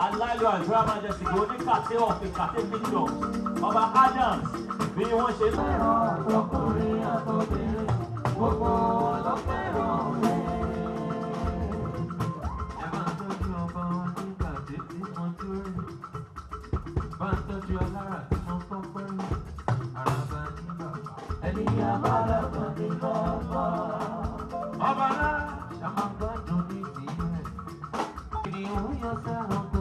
Aláìlú àdúrà Majesty kò ní kàtẹ́ ọ̀fìn kàtẹ́ Biscon ọba Adams bí wọ́n ṣe fẹ́ràn ọkùnrin àtọ́bìnrin gbogbo ọlọ́fẹ́ràn rẹ̀. Ẹ máa tọ́jú ọba wọn nígbà tí wọ́n tó rí. Bá ń tọ́jú alára tí wọ́n kọ́kọ́ rí. Àràbà ní bàbá. Ẹni abálàbà ní bàbá. Ọba náà ṣàmàgbádùn ní ìdílé. Ìdíwọ́ yọ sẹ́ràn kó.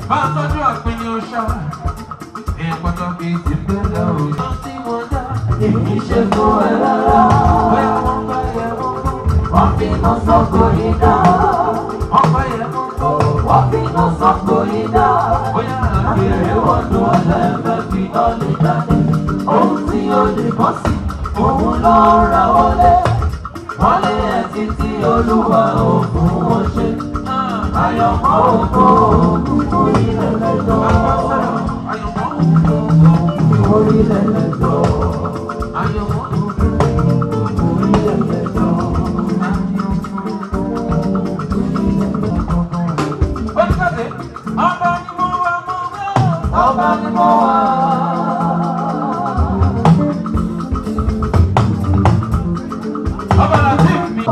Bá a tọ́jú àpinnu ọ̀ṣà, èèyàn pàtàkì ti bẹ̀rẹ̀ òjò. Wọ́n ti wọ́n dá èyí ṣe fún ẹ rárá. Bóyá wọ́n bá yẹ wọ́n fi iná sọ́kò yìí dá. Wọ́n bá yẹ wọ́n fi iná sọ́kò yìí dá. Bóyá àgbèrè wọ́n dún ọ̀lẹ́fẹ́ fi iná lè jáde. Ohun tí ó lè bọ́ sí, òun lọ ra wọlé. Wọ́n lé ẹ̀ títí Olúwa òkun wọn ṣe. Ayọ̀mọ́ òkú orílẹ̀ lẹ́jọ́. Ayọ̀mọ́ òkú orílẹ̀ lẹ́jọ́. Ayọ̀mọ́ òkú orílẹ̀ lẹ́jọ́. Oníkàtẹ́, ọba ni mo wá mọ́ wá. Ọba ni mo wá. Ọba láti mi.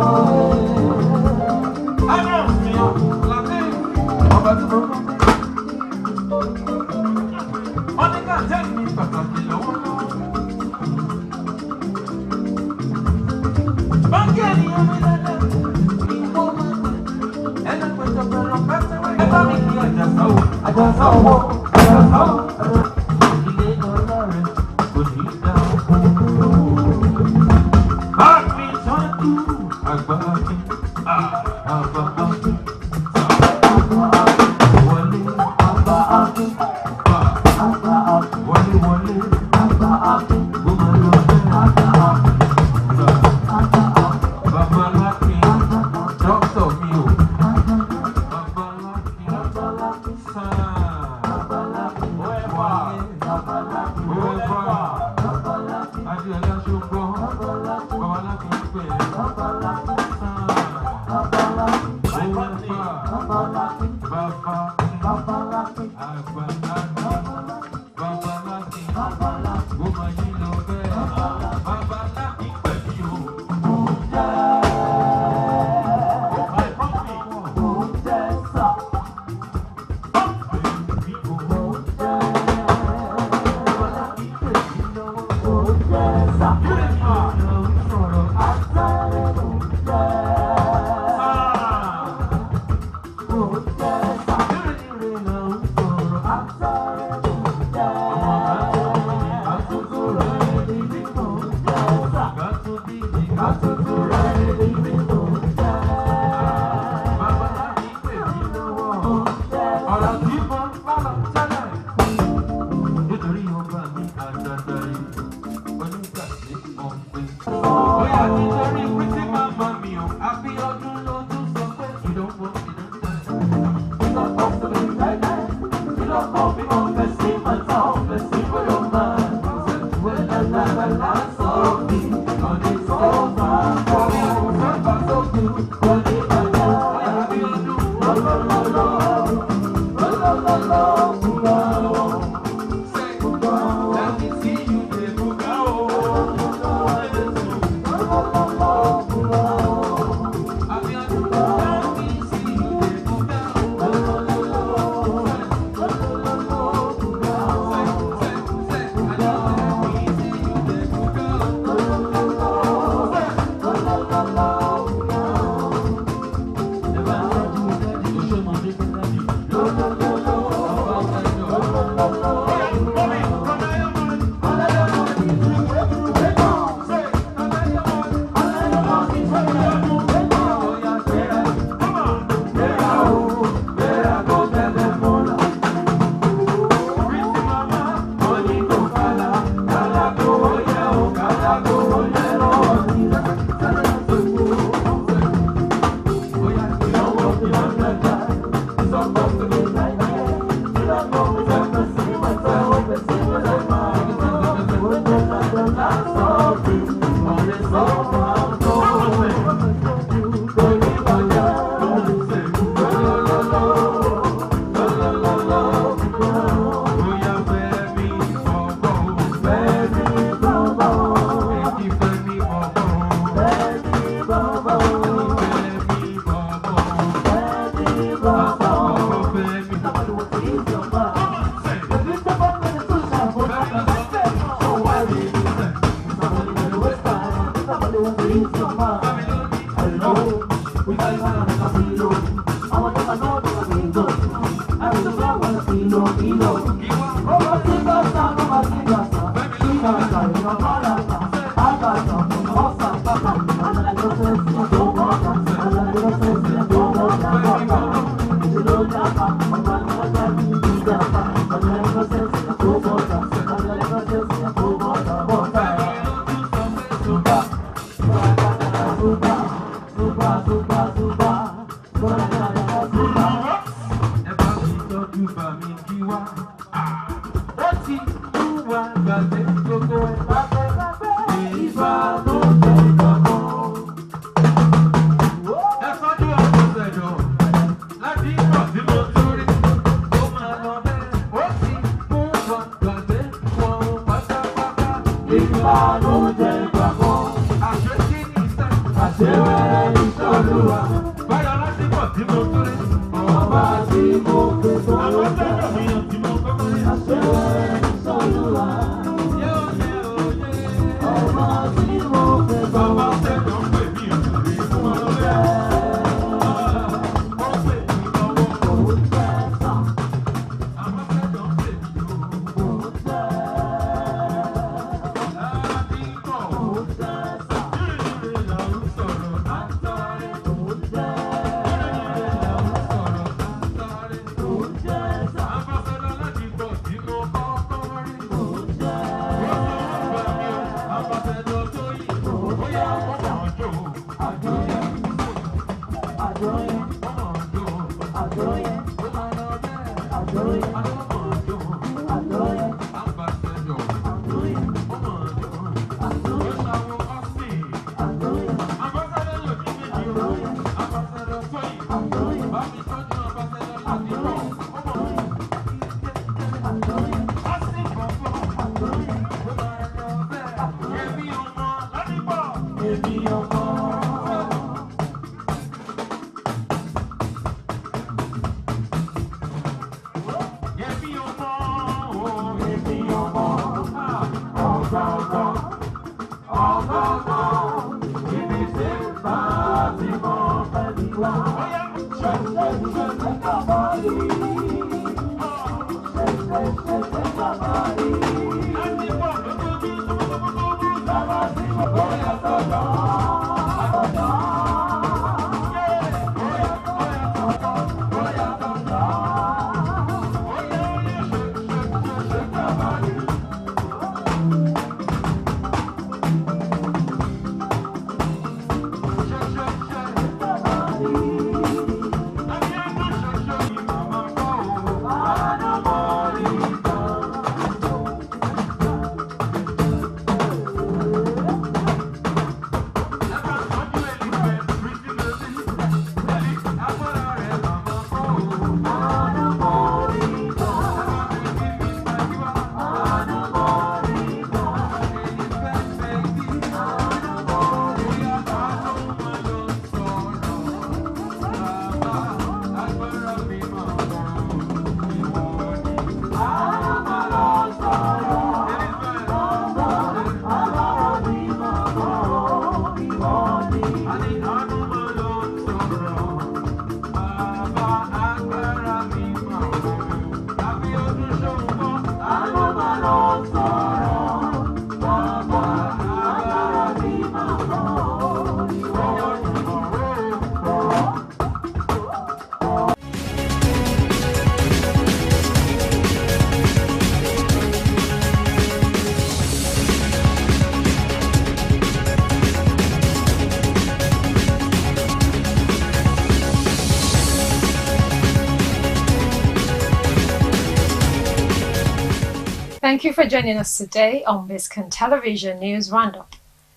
Thank you for joining us today on Biscon Television News Roundup.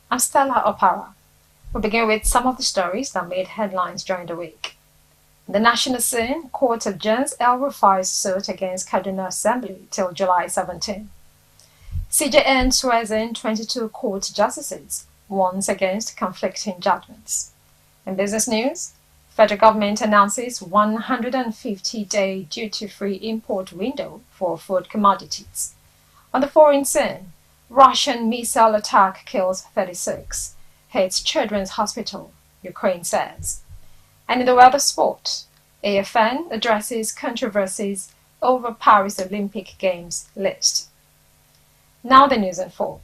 I'm Stella Opara. We'll begin with some of the stories that made headlines during the week. The national scene, Court adjourns El Rufai's suit against Kaduna Assembly till July 17. CJN swears in 22 court justices, warns against conflicting judgments. In business news, Federal government announces 150-day duty-free import window for food commodities. On the foreign scene, Russian missile attack kills 36, hits children's hospital, Ukraine says. And in the weather sport, AFN addresses controversies over Paris Olympic Games list. Now the news in full.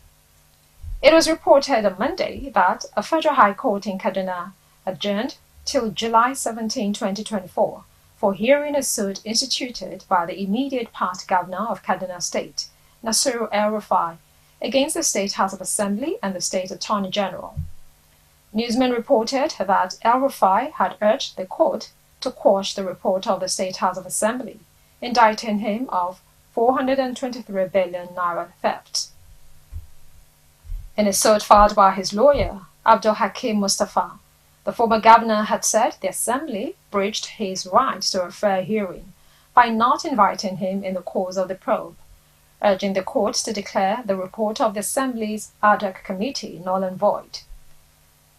It was reported on Monday that a federal high court in Kaduna adjourned till July 17, 2024 for hearing a suit instituted by the immediate past governor of Kaduna State, Nasiru El-Rufai, against the State House of Assembly and the State Attorney General. Newsmen reported that El-Rufai had urged the court to quash the report of the State House of Assembly, indicting him of 423 billion naira theft. In a suit filed by his lawyer, Abdul Hakim Mustafa, the former governor had said the Assembly breached his right to a fair hearing by not inviting him in the course of the probe, urging the court to declare the report of the Assembly's ad hoc committee null and void.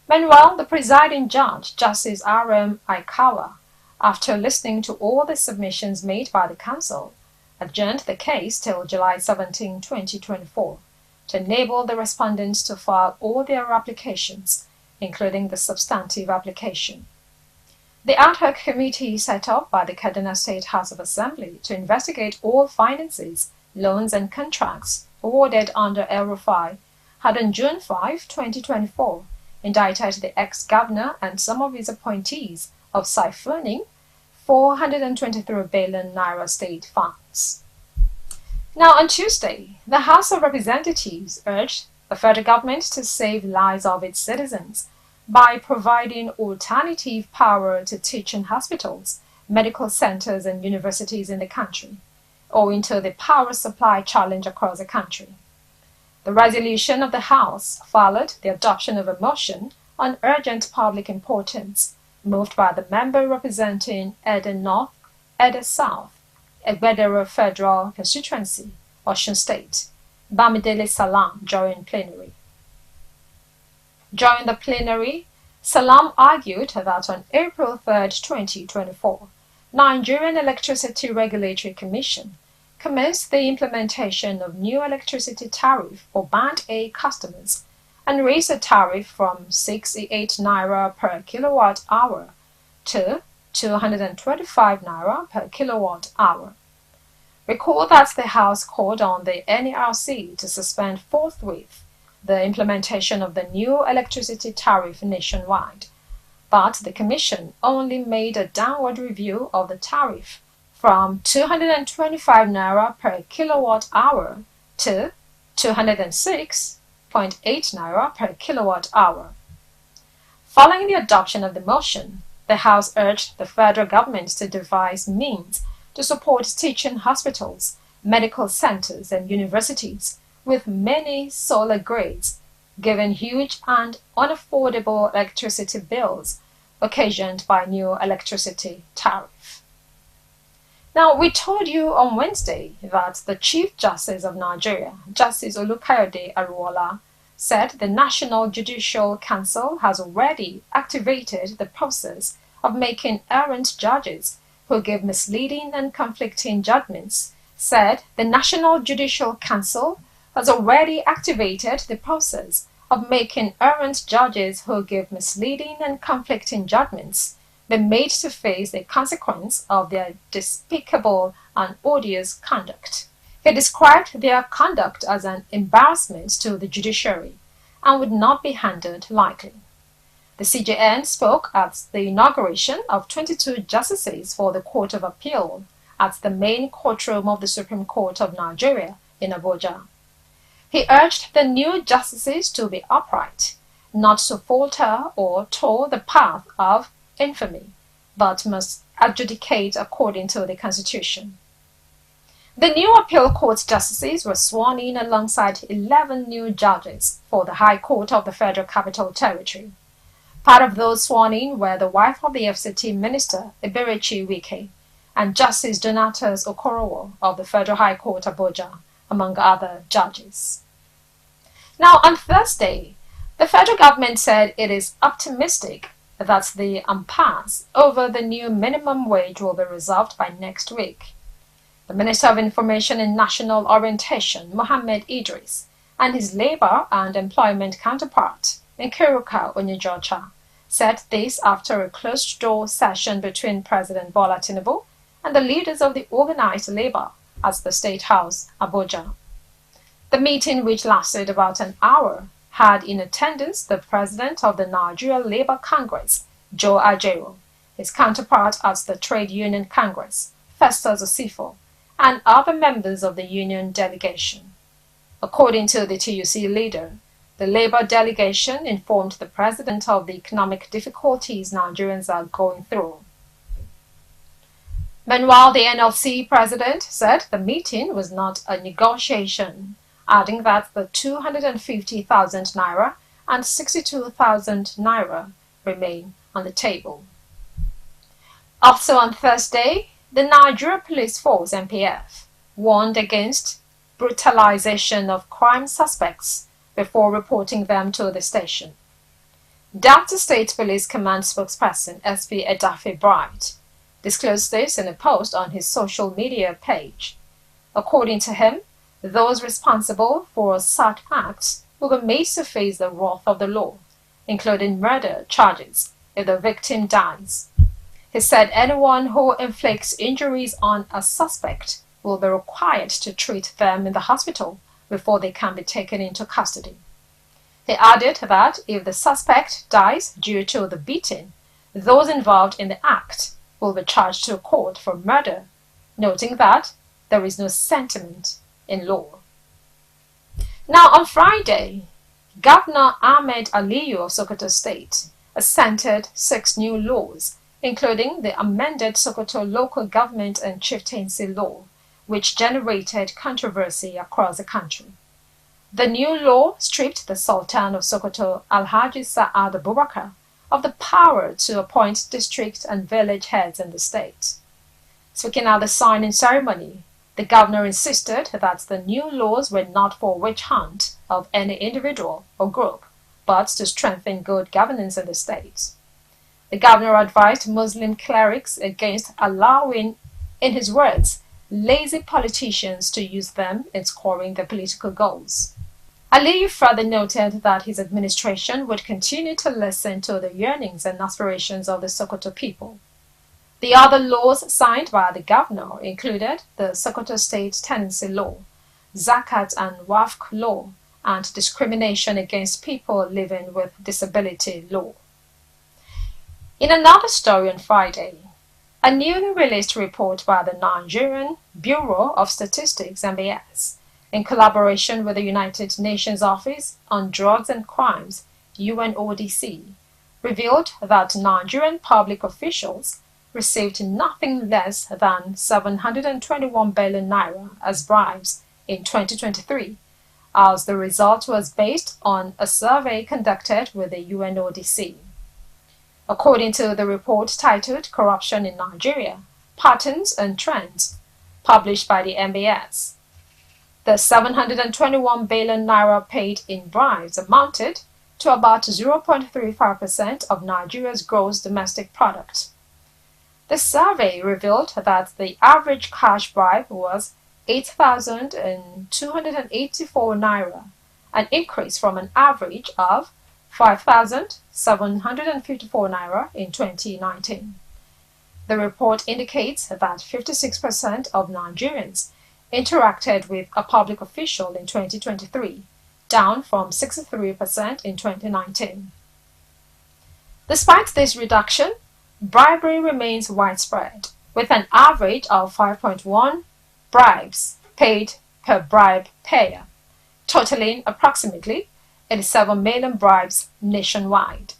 Meanwhile, the presiding judge, Justice R.M. Aikawa, after listening to all the submissions made by the council, adjourned the case till July 17, 2024, to enable the respondents to file all their applications, including the substantive application. The ad hoc committee set up by the Kaduna State House of Assembly to investigate all finances, loans and contracts awarded under El-Rufai had on June 5, 2024, indicted the ex-governor and some of his appointees of siphoning 423 billion naira state funds. Now, on Tuesday, the House of Representatives urged the federal government to save lives of its citizens by providing alternative power to teaching hospitals, medical centers, and universities in the country, owing to the power supply challenge across the country. The resolution of the House followed the adoption of a motion on urgent public importance, moved by the member representing Ede North, Ede South, Egbedero Federal Constituency, Osun State, Bamidele Salam, during plenary. During the plenary, Salam argued that on April 3, 2024, Nigerian Electricity Regulatory Commission commenced the implementation of new electricity tariff for Band A customers and raised the tariff from 68 naira per kilowatt hour to 225 naira per kilowatt hour. Recall that the House called on the NERC to suspend forthwith the implementation of the new electricity tariff nationwide, but the Commission only made a downward review of the tariff from 225 naira per kilowatt hour to 206.8 naira per kilowatt hour. Following the adoption of the motion, the House urged the federal government to devise means to support teaching hospitals, medical centers, and universities with many solar grids, given huge and unaffordable electricity bills occasioned by new electricity tariff. Now, we told you on Wednesday that the Chief Justice of Nigeria, Justice Olukayode Aruola, said the National Judicial Council has already activated the process of making errant judges who give misleading and conflicting judgments. Said the National Judicial Council has already activated the process of making errant judges who give misleading and conflicting judgments be made to face the consequence of their despicable and odious conduct. He described their conduct as an embarrassment to the judiciary and would not be handled lightly. The CJN spoke at the inauguration of 22 justices for the Court of Appeal at the main courtroom of the Supreme Court of Nigeria in Abuja. He urged the new justices to be upright, not to falter or tow the path of infamy, but must adjudicate according to the Constitution. The new appeal court justices were sworn in alongside 11 new judges for the High Court of the Federal Capital Territory. Part of those sworn in were the wife of the FCT Minister, Eberechi Wike, and Justice Donatus Okorowo of the Federal High Court Abuja, among other judges. Now, on Thursday, the federal government said it is optimistic that the impasse over the new minimum wage will be resolved by next week. The Minister of Information and National Orientation, Mohammed Idris, and his Labour and Employment counterpart, Nkiruka Onyejocha, said this after a closed-door session between President Bola Tinubu and the leaders of the organised labour at the State House, Abuja. The meeting, which lasted about an hour, had in attendance the President of the Nigeria Labour Congress, Joe Ajaero, his counterpart at the Trade Union Congress, Festus Osifo, and other members of the union delegation. According to the TUC leader, the Labour delegation informed the President of the economic difficulties Nigerians are going through. Meanwhile, the NLC President said the meeting was not a negotiation, adding that the 250,000 naira and 62,000 naira remain on the table. Also on Thursday, the Nigeria Police Force (NPF) warned against brutalization of crime suspects before reporting them to the station. Delta State Police Command spokesperson SP Edafe Bright disclosed this in a post on his social media page. According to him, those responsible for such acts will be made to face the wrath of the law, including murder charges if the victim dies. He said anyone who inflicts injuries on a suspect will be required to treat them in the hospital before they can be taken into custody. He added that if the suspect dies due to the beating, those involved in the act will be charged to court for murder, noting that there is no sentiment in law. Now on Friday, Governor Ahmed Aliyu of Sokoto State assented 6 new laws, including the amended Sokoto Local Government and Chieftaincy Law, which generated controversy across the country. The new law stripped the Sultan of Sokoto, Alhaji Sa'ad Abubakar, of the power to appoint district and village heads in the state. Speaking at the signing ceremony, the governor insisted that the new laws were not for witch hunt of any individual or group, but to strengthen good governance in the state. The governor advised Muslim clerics against allowing, in his words, lazy politicians to use them in scoring their political goals. Aliyu further noted that his administration would continue to listen to the yearnings and aspirations of the Sokoto people. The other laws signed by the governor included the Sokoto State Tenancy Law, Zakat and Waqf Law, and Discrimination Against People Living with Disability Law. In another story on Friday, a newly released report by the Nigerian Bureau of Statistics (NBS), in collaboration with the United Nations Office on Drugs and Crimes (UNODC), revealed that Nigerian public officials received nothing less than 721 billion naira as bribes in 2023, as the result was based on a survey conducted with the UNODC. According to the report titled Corruption in Nigeria, Patterns and Trends, published by the NBS, the 721 billion naira paid in bribes amounted to about 0.35% of Nigeria's gross domestic product. The survey revealed that the average cash bribe was 8,284 naira, an increase from an average of 5,754 naira in 2019. The report indicates that 56% of Nigerians interacted with a public official in 2023, down from 63% in 2019. Despite this reduction, bribery remains widespread, with an average of 5.1 bribes paid per bribe payer, totaling approximately 87 million bribes nationwide.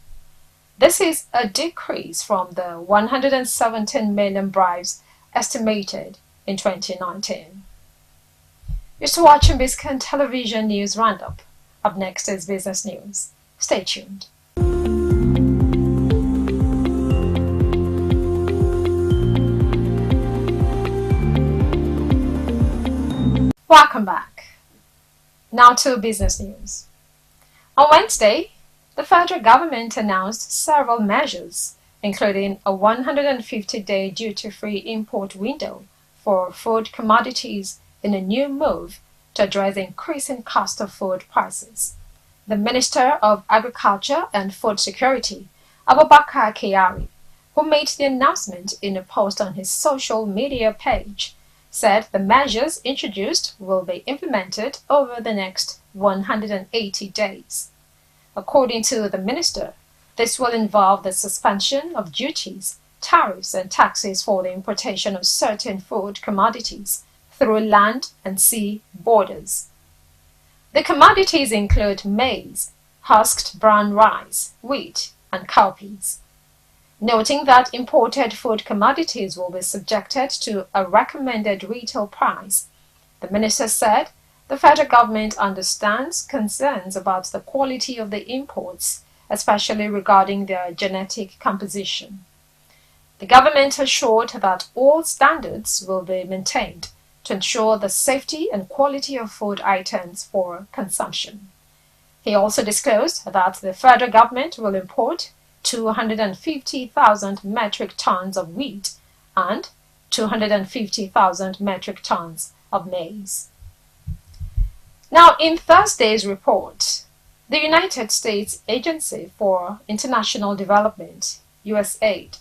This is a decrease from the 117 million bribes estimated in 2019. You're still watching Biscon Television News Roundup. Up next is Business News. Stay tuned. Welcome back. Now to business news. On Wednesday, The federal government announced several measures, including a 150-day duty-free import window for food commodities in a new move to address the increasing cost of food prices. The Minister of Agriculture and Food Security, Abubakar Kyari, who made the announcement in a post on his social media page, said the measures introduced will be implemented over the next 180 days. According to the minister, this will involve the suspension of duties, tariffs, and taxes for the importation of certain food commodities through land and sea borders. The commodities include maize, husked brown rice, wheat, and cowpeas. Noting that imported food commodities will be subjected to a recommended retail price, the minister said the federal government understands concerns about the quality of the imports, especially regarding their genetic composition. The government assured that all standards will be maintained to ensure the safety and quality of food items for consumption. He also disclosed that the federal government will import 250,000 metric tons of wheat and 250,000 metric tons of maize. Now, in Thursday's report, the United States Agency for International Development, USAID,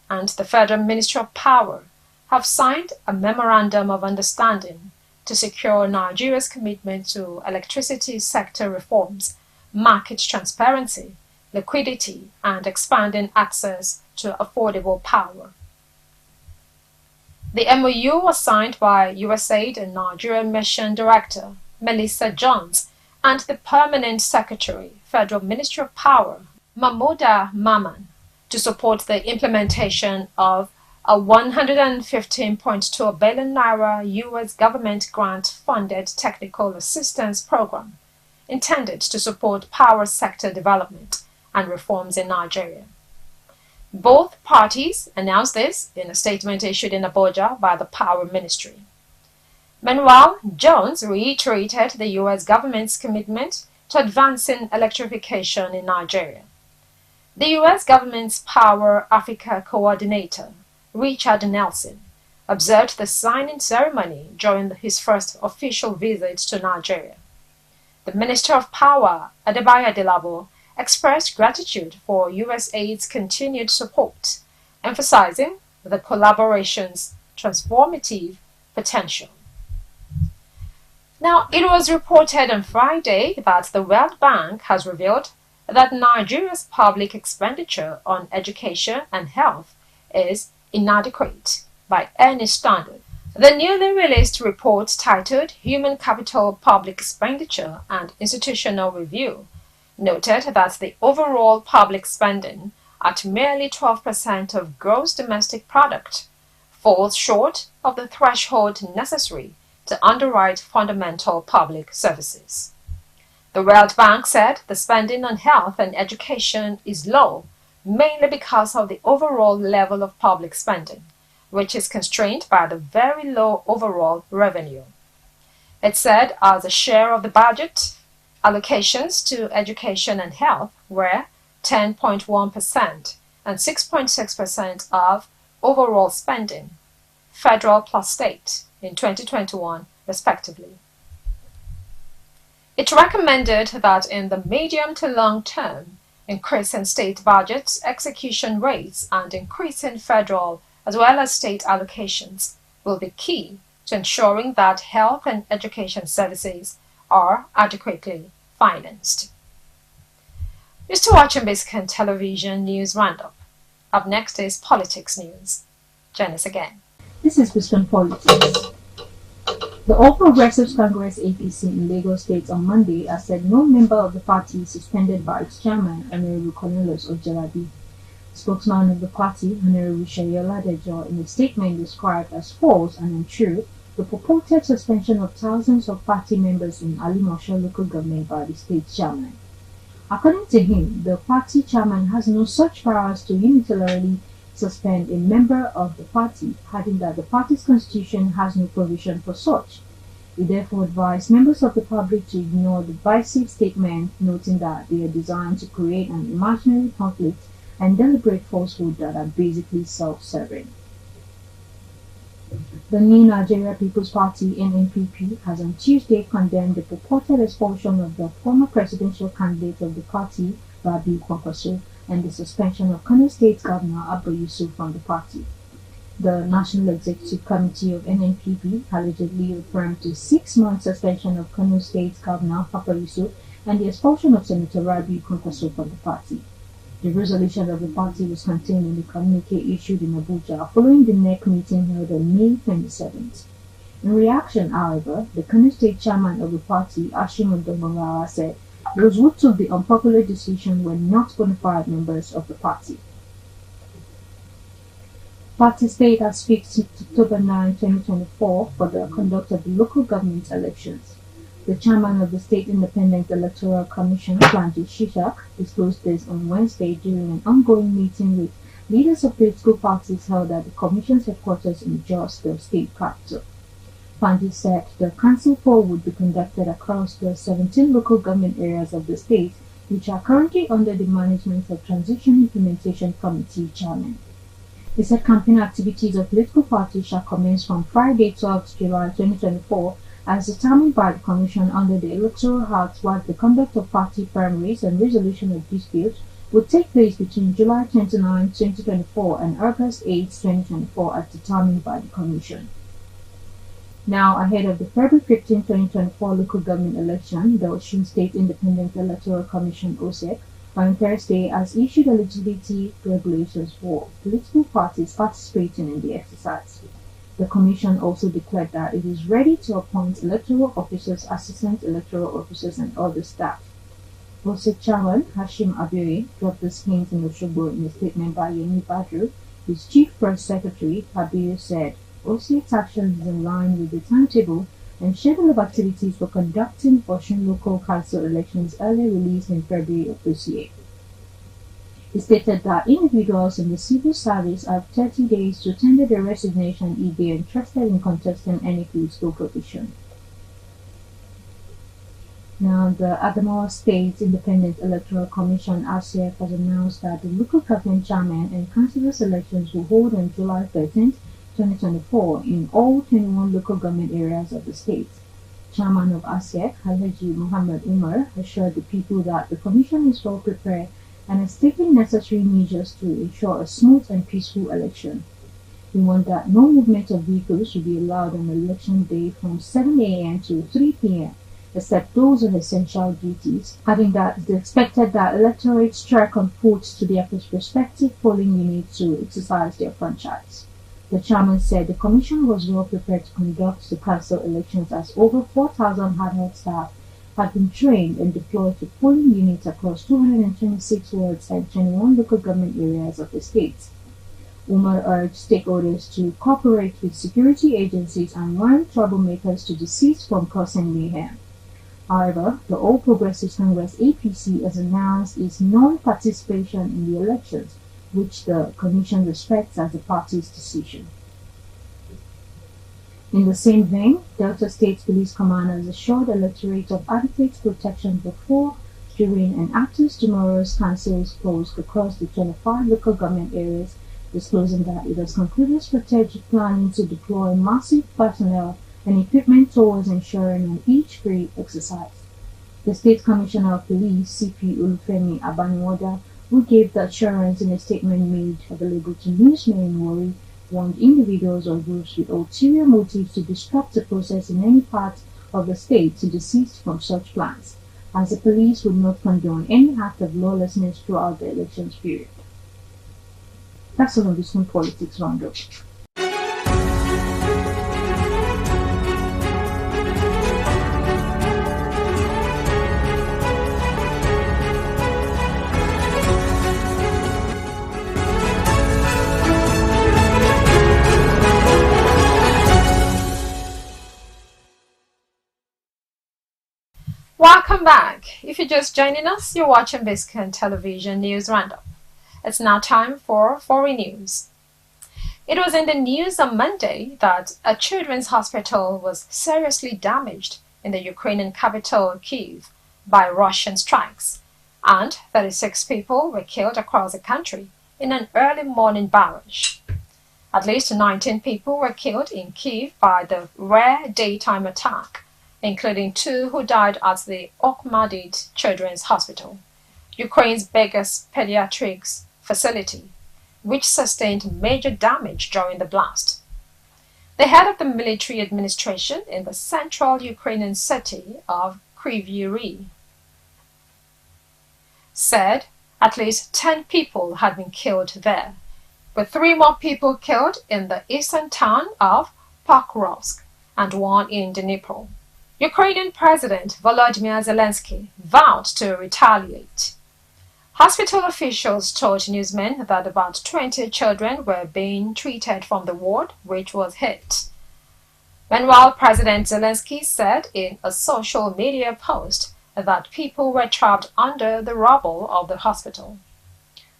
and the Federal Ministry of Power have signed a memorandum of understanding to secure Nigeria's commitment to electricity sector reforms, market transparency, liquidity, and expanding access to affordable power. The MOU was signed by USAID and Nigeria Mission Director Melissa Jones and the Permanent Secretary, Federal Ministry of Power, Mahmouda Maman, to support the implementation of a 115.2 billion naira U.S. government grant-funded technical assistance program intended to support power sector development and reforms in Nigeria. Both parties announced this in a statement issued in Abuja by the Power Ministry. Meanwhile, Jones reiterated the U.S. government's commitment to advancing electrification in Nigeria. The U.S. government's Power Africa Coordinator, Richard Nelson, observed the signing ceremony during his first official visit to Nigeria. The Minister of Power, Adebayo Delabo, expressed gratitude for USAID's continued support, emphasizing the collaboration's transformative potential. Now, it was reported on Friday that the World Bank has revealed that Nigeria's public expenditure on education and health is inadequate by any standard. The newly released report titled Human Capital Public Expenditure and Institutional Review noted that the overall public spending at merely 12% of gross domestic product falls short of the threshold necessary to underwrite fundamental public services. The World Bank said the spending on health and education is low, mainly because of the overall level of public spending, which is constrained by the very low overall revenue. It said as a share of the budget, allocations to education and health were 10.1% and 6.6% of overall spending, federal plus state, in 2021, respectively. It recommended that in the medium to long term, increasing state budgets, execution rates, and increasing federal as well as state allocations will be key to ensuring that health and education services are adequately financed. You're still watching Biscon Television News Roundup. Up next is Politics News. Join us again. This is Biscon Politics. The All Progressives Congress APC in Lagos State on Monday has said no member of the party is suspended by its chairman, Honorable Cornelius Ojalabi. Spokesman of the party, Honorable Shayola Dejo, in a statement described as false and untrue the purported suspension of thousands of party members in Alimosho local government by the state chairman. According to him, the party chairman has no such powers to unilaterally suspend a member of the party, adding that the party's constitution has no provision for such. He therefore advised members of the public to ignore the divisive statement, noting that they are designed to create an imaginary conflict and deliberate falsehood that are basically self-serving. The New Nigeria People's Party (NNPP) has on Tuesday condemned the purported expulsion of the former presidential candidate of the party, Rabiu Kwankwaso, and the suspension of Kano State Governor Abba Yusuf from the party. The National Executive Committee of NNPP allegedly referred to 6-month suspension of Kano State Governor Abba Yusuf and the expulsion of Senator Rabiu Kwankwaso from the party. The resolution of the party was contained in the communique issued in Abuja following the NEC meeting held on May 27th. In reaction, however, the Kano State chairman of the party, Ashim Odomolawa, said those who took the unpopular decision were not bona fide members of the party. Party state has fixed October 9, 2024 for the conduct of the local government elections. The chairman of the State Independent Electoral Commission, Planji Shishak, disclosed this on Wednesday during an ongoing meeting with leaders of political parties held at the Commission's headquarters in Jos, the state capital. Planji said the council poll would be conducted across the 17 local government areas of the state, which are currently under the management of Transition Implementation Committee chairman. He said campaign activities of political parties shall commence from Friday, 12th July 2024, as determined by the Commission under the Electoral Act, while the conduct of party primaries and resolution of disputes would take place between July 29, 2024 and August 8, 2024 as determined by the Commission. Now, ahead of the February 15, 2024 local government election, the Osun State Independent Electoral Commission (OSEC) on Thursday has issued eligibility regulations for political parties participating in the exercise. The Commission also declared that it is ready to appoint electoral officers, assistant electoral officers, and other staff. OSEC Chairman Hashim Abiori dropped this hint in Osogbo in a statement by Yemi Badru. His chief press secretary, Abiori, said OSEC's action is in line with the timetable and schedule of activities for conducting Osun local council elections earlier released in February of this year. He stated that individuals in the civil service have 30 days to tender their resignation if they are interested in contesting any political position. Now, the Adamawa State Independent Electoral Commission (ASEC) has announced that the local government chairman and councillors elections will hold on July 13, 2024 in all 21 local government areas of the state. Chairman of ASEC, Alhaji Muhammad Umar, assured the people that the commission is well prepared and has taken necessary measures to ensure a smooth and peaceful election. We want that no movement of vehicles will be allowed on election day from 7 a.m. to 3 p.m. except those on essential duties, adding that it is expected that electorates trek on foot to their respective polling units to exercise their franchise. The chairman said the commission was well prepared to conduct the council elections as over 4,000 ad-hoc staff had been trained and deployed to polling units across 226 wards and 21 local government areas of the state. Umar urged stakeholders to cooperate with security agencies and warn troublemakers to desist from causing mayhem. However, the All Progressives Congress (APC) has announced its non-participation in the elections, which the Commission respects as the party's decision. In the same vein, Delta State Police Command has assured electorate of adequate protection before, during, and after tomorrow's council's polls across the 25 local government areas, disclosing that it has concluded strategic planning to deploy massive personnel and equipment towards ensuring an each-free exercise. The State Commissioner of Police, CP Olufemi Abaniwoda, who gave the assurance in a statement made available to newsmen in Warri, warned individuals or groups with ulterior motives to disrupt the process in any part of the state to desist from such plans, as the police would not condone any act of lawlessness throughout the elections period. That's all on Biscon Politics Roundup. Welcome back. If you're just joining us, you're watching Biscon Television News Roundup. It's now time for foreign news. It was in the news on Monday that a children's hospital was seriously damaged in the Ukrainian capital, Kyiv, by Russian strikes, and 36 people were killed across the country in an early morning barrage. At least 19 people were killed in Kyiv by the rare daytime attack, including 2 who died at the Okhmadit Children's Hospital, Ukraine's biggest pediatrics facility, which sustained major damage during the blast. The head of the military administration in the central Ukrainian city of Kryvyi Rih said at least 10 people had been killed there, with 3 more people killed in the eastern town of Pokrovsk and 1 in Dnipro. Ukrainian President Volodymyr Zelensky vowed to retaliate. Hospital officials told newsmen that about 20 children were being treated from the ward which was hit. Meanwhile, President Zelensky said in a social media post that people were trapped under the rubble of the hospital.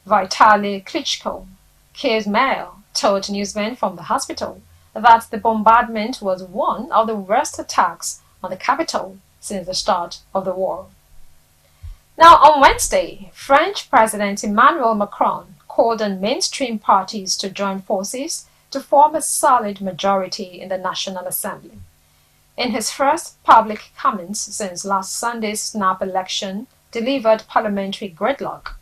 Vitaly Klitschko, Kiev's mayor, told newsmen from the hospital that the bombardment was one of the worst attacks on the capital since the start of the war. Now, on Wednesday, French President Emmanuel Macron called on mainstream parties to join forces to form a solid majority in the National Assembly. In his first public comments since last Sunday's snap election delivered parliamentary gridlock.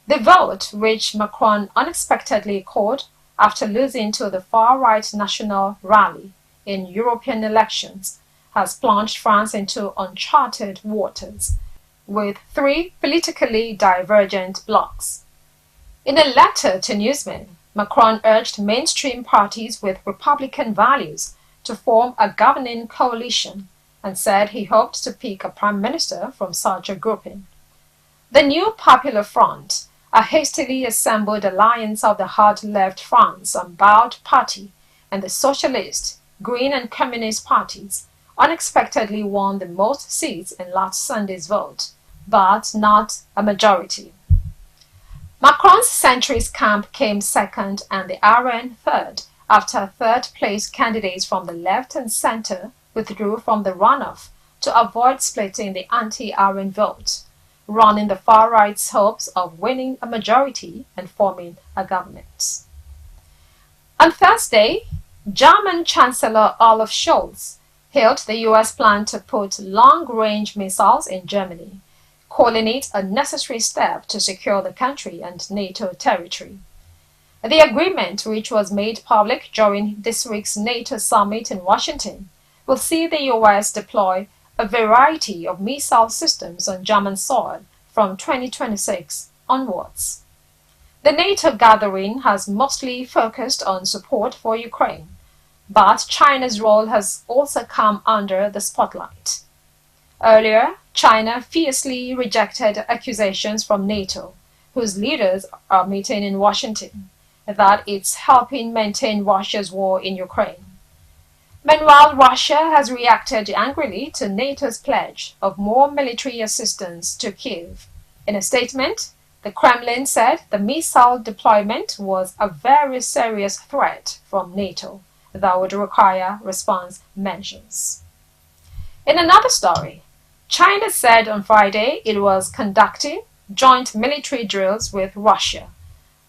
The vote, which Macron unexpectedly called after losing to the far-right National Rally in European elections, has plunged France into uncharted waters, with 3 politically divergent blocs. In a letter to newsmen, Macron urged mainstream parties with Republican values to form a governing coalition and said he hoped to pick a prime minister from such a grouping. The New Popular Front, a hastily assembled alliance of the hard-left France Unbowed Party and the Socialist, Green and Communist parties, unexpectedly won the most seats in last Sunday's vote, but not a majority. Macron's centrist camp came second and the RN third, after third-place candidates from the left and center withdrew from the runoff to avoid splitting the anti-RN vote, running the far-right's hopes of winning a majority and forming a government. On Thursday, German Chancellor Olaf Scholz hailed the U.S. plan to put long-range missiles in Germany, calling it a necessary step to secure the country and NATO territory. The agreement, which was made public during this week's NATO summit in Washington, will see the U.S. deploy a variety of missile systems on German soil from 2026 onwards. The NATO gathering has mostly focused on support for Ukraine, but China's role has also come under the spotlight. Earlier, China fiercely rejected accusations from NATO, whose leaders are meeting in Washington, that it's helping maintain Russia's war in Ukraine. Meanwhile, Russia has reacted angrily to NATO's pledge of more military assistance to Kyiv. In a statement, the Kremlin said the missile deployment was a very serious threat from NATO that would require response measures. In another story, China said on Friday it was conducting joint military drills with Russia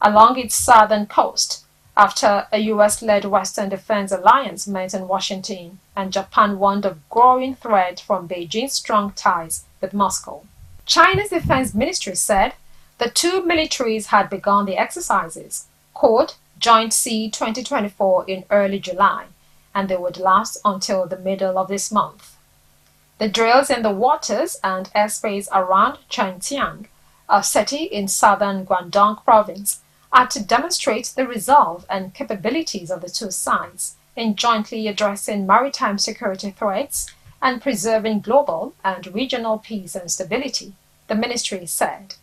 along its southern coast after a U.S.-led Western Defense Alliance met in Washington and Japan warned of growing threat from Beijing's strong ties with Moscow. China's defense ministry said the 2 militaries had begun the exercises, called Joint Sea 2024, in early July, and they would last until the middle of this month. The drills in the waters and airspace around Changjiang, a city in southern Guangdong province, are to demonstrate the resolve and capabilities of the 2 sides in jointly addressing maritime security threats and preserving global and regional peace and stability, the ministry said.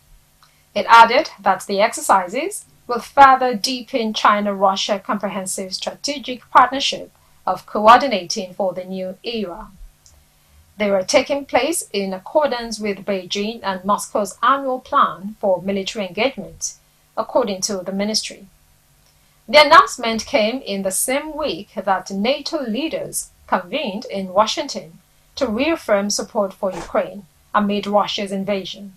It added that the exercises will further deepen China-Russia comprehensive strategic partnership of coordinating for the new era. They were taking place in accordance with Beijing and Moscow's annual plan for military engagement, according to the ministry. The announcement came in the same week that NATO leaders convened in Washington to reaffirm support for Ukraine amid Russia's invasion.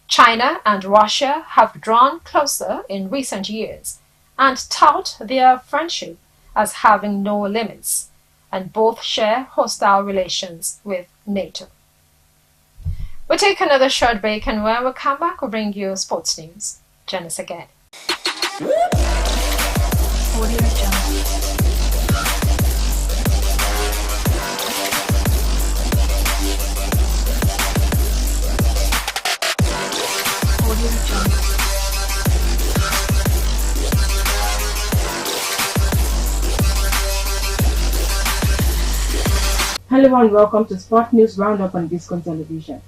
China and Russia have drawn closer in recent years and tout their friendship as having no limits, and both share hostile relations with NATO. We'll take another short break, and when we come back, we'll bring you sports news. Join us again. Hello and welcome to Sport News Roundup on Biscon Television.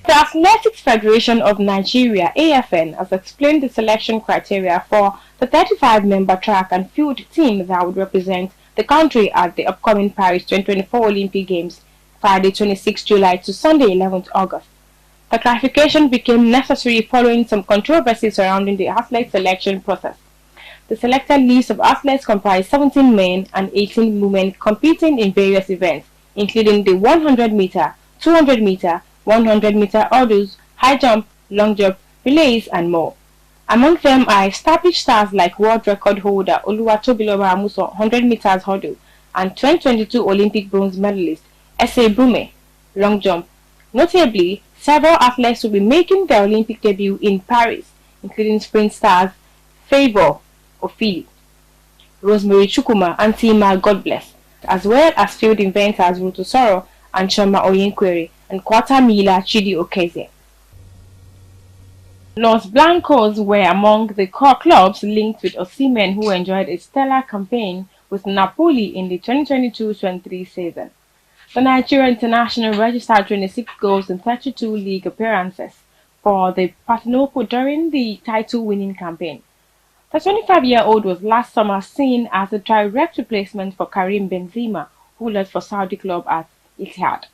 The Athletics Federation of Nigeria (AFN) has explained the selection criteria for the 35-member track and field team that would represent the country at the upcoming Paris 2024 Olympic Games, Friday 26 July to Sunday 11 August. The clarification became necessary following some controversy surrounding the athlete selection process. The selected list of athletes comprised 17 men and 18 women competing in various events, including the 100-meter, 200-meter, 100-meter hurdles, high jump, long jump, relays, and more. Among them are established stars like world record holder Oluwatobiloba Amuso 100 meters hurdle and 2022 Olympic bronze medalist S.A. Brume, long jump. Notably, several athletes will be making their Olympic debut in Paris, including sprint stars Favour Ofili, Rosemary Chukuma, and Tima God Bless, as well as field inventors Ruto Soro and Choma Oyenkwere and Kwata Mila Chidi Okeze. Los Blancos were among the core clubs linked with Osimhen, who enjoyed a stellar campaign with Napoli in the 2022-23 season. The Nigerian international registered 26 goals in 32 league appearances for the Partenopo during the title-winning campaign. The 25-year-old was last summer seen as a direct replacement for Karim Benzema, who led for Saudi club at Etihad.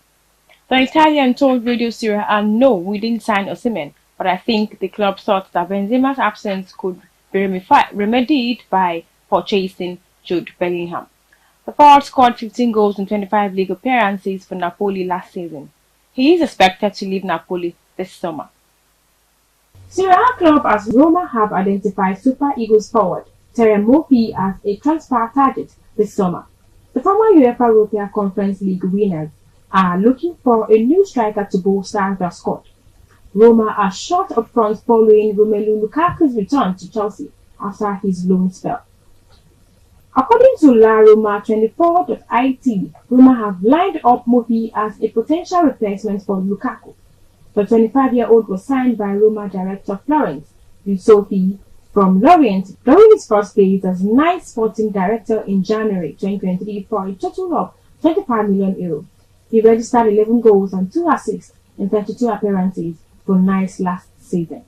The Italian told Radio Serie A, "No, we didn't sign Osimhen, but I think the club thought that Benzema's absence could be remedied by purchasing Jude Bellingham." The forward scored 15 goals in 25 league appearances for Napoli last season. He is expected to leave Napoli this summer. Serie A club as Roma have identified Super Eagles forward Terem Moffi as a transfer target this summer. The former UEFA European Conference League winners are looking for a new striker to bolster their squad. Roma are short up front following Romelu Lukaku's return to Chelsea after his loan spell. According to La Roma 24.it, Roma have lined up Moffi as a potential replacement for Lukaku. The 25-year-old was signed by Roma director Florence Lusofi from Lorient during his first days as Nice sporting director in January 2023 for a total of €25 million. He registered 11 goals and 2 assists in 32 appearances for Nice last season.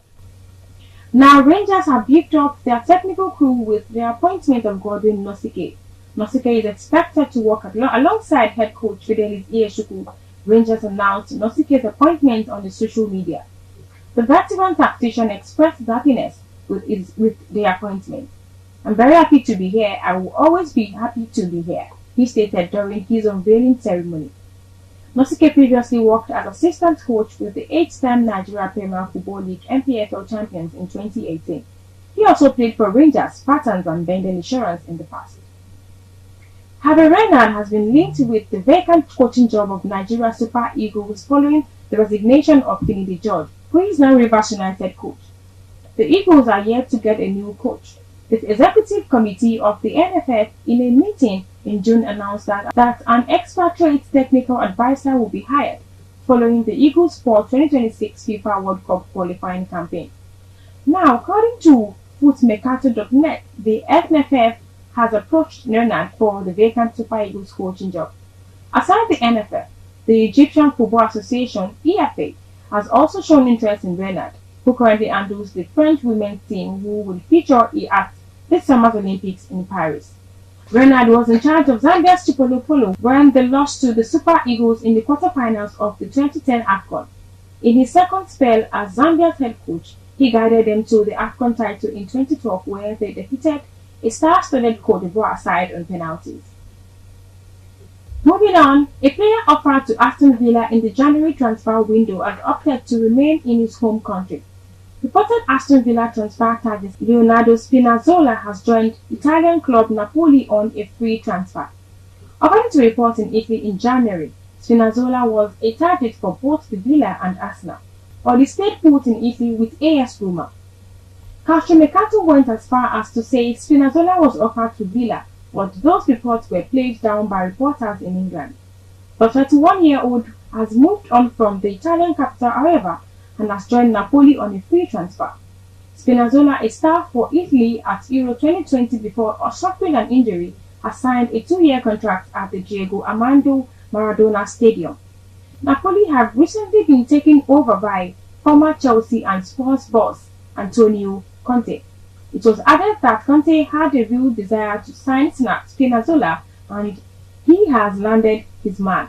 Now, Rangers have beefed up their technical crew with the appointment of Godwin Nosike. Nosike is expected to work alongside head coach Fidelis Iyeshuku. Rangers announced Nosike's appointment on the social media. The veteran tactician expressed happiness with the appointment. "I'm very happy to be here. I will always be happy to be here," he stated during his unveiling ceremony. Nosike previously worked as assistant coach with the 8-time Nigeria Premier Football League NPFL champions in 2018. He also played for Rangers, Spartans, and Benden Insurance in the past. Javier Renard has been linked with the vacant coaching job of Nigeria Super Eagles following the resignation of Finidi George, who is now Rivers United coach. The Eagles are yet to get a new coach. The executive committee of the NFF in a meeting in June announced that an expatriate technical advisor will be hired following the Eagles for 2026 FIFA World Cup qualifying campaign. Now, according to footmercato.net, the NFF has approached Renard for the vacant Super Eagles coaching job. Aside the NFF, the Egyptian Football Association (EFA) has also shown interest in Renard, who currently handles the French women's team who will feature at this summer's Olympics in Paris. Renard was in charge of Zambia's Chipolopolo when they lost to the Super Eagles in the quarterfinals of the 2010 AFCON. In his second spell as Zambia's head coach, he guided them to the AFCON title in 2012 where they defeated a star-studded Cote d'Ivoire side on penalties. Moving on, a player offered to Aston Villa in the January transfer window has opted to remain in his home country. Reported Aston Villa transfer target Leonardo Spinazzola has joined Italian club Napoli on a free transfer. According to reports in Italy in January, Spinazzola was a target for both the Villa and Arsenal, but he stayed put in Italy with AS Roma. Calciomercato went as far as to say Spinazzola was offered to Villa, but those reports were played down by reporters in England. The 31-year-old has moved on from the Italian capital, however, and has joined Napoli on a free transfer. Spinazzola, a star for Italy at Euro 2020 before suffering an injury, has signed a 2-year contract at the Diego Armando Maradona Stadium. Napoli have recently been taken over by former Chelsea and Spurs boss Antonio Conte. It was added that Conte had a real desire to sign Spinazzola and he has landed his man.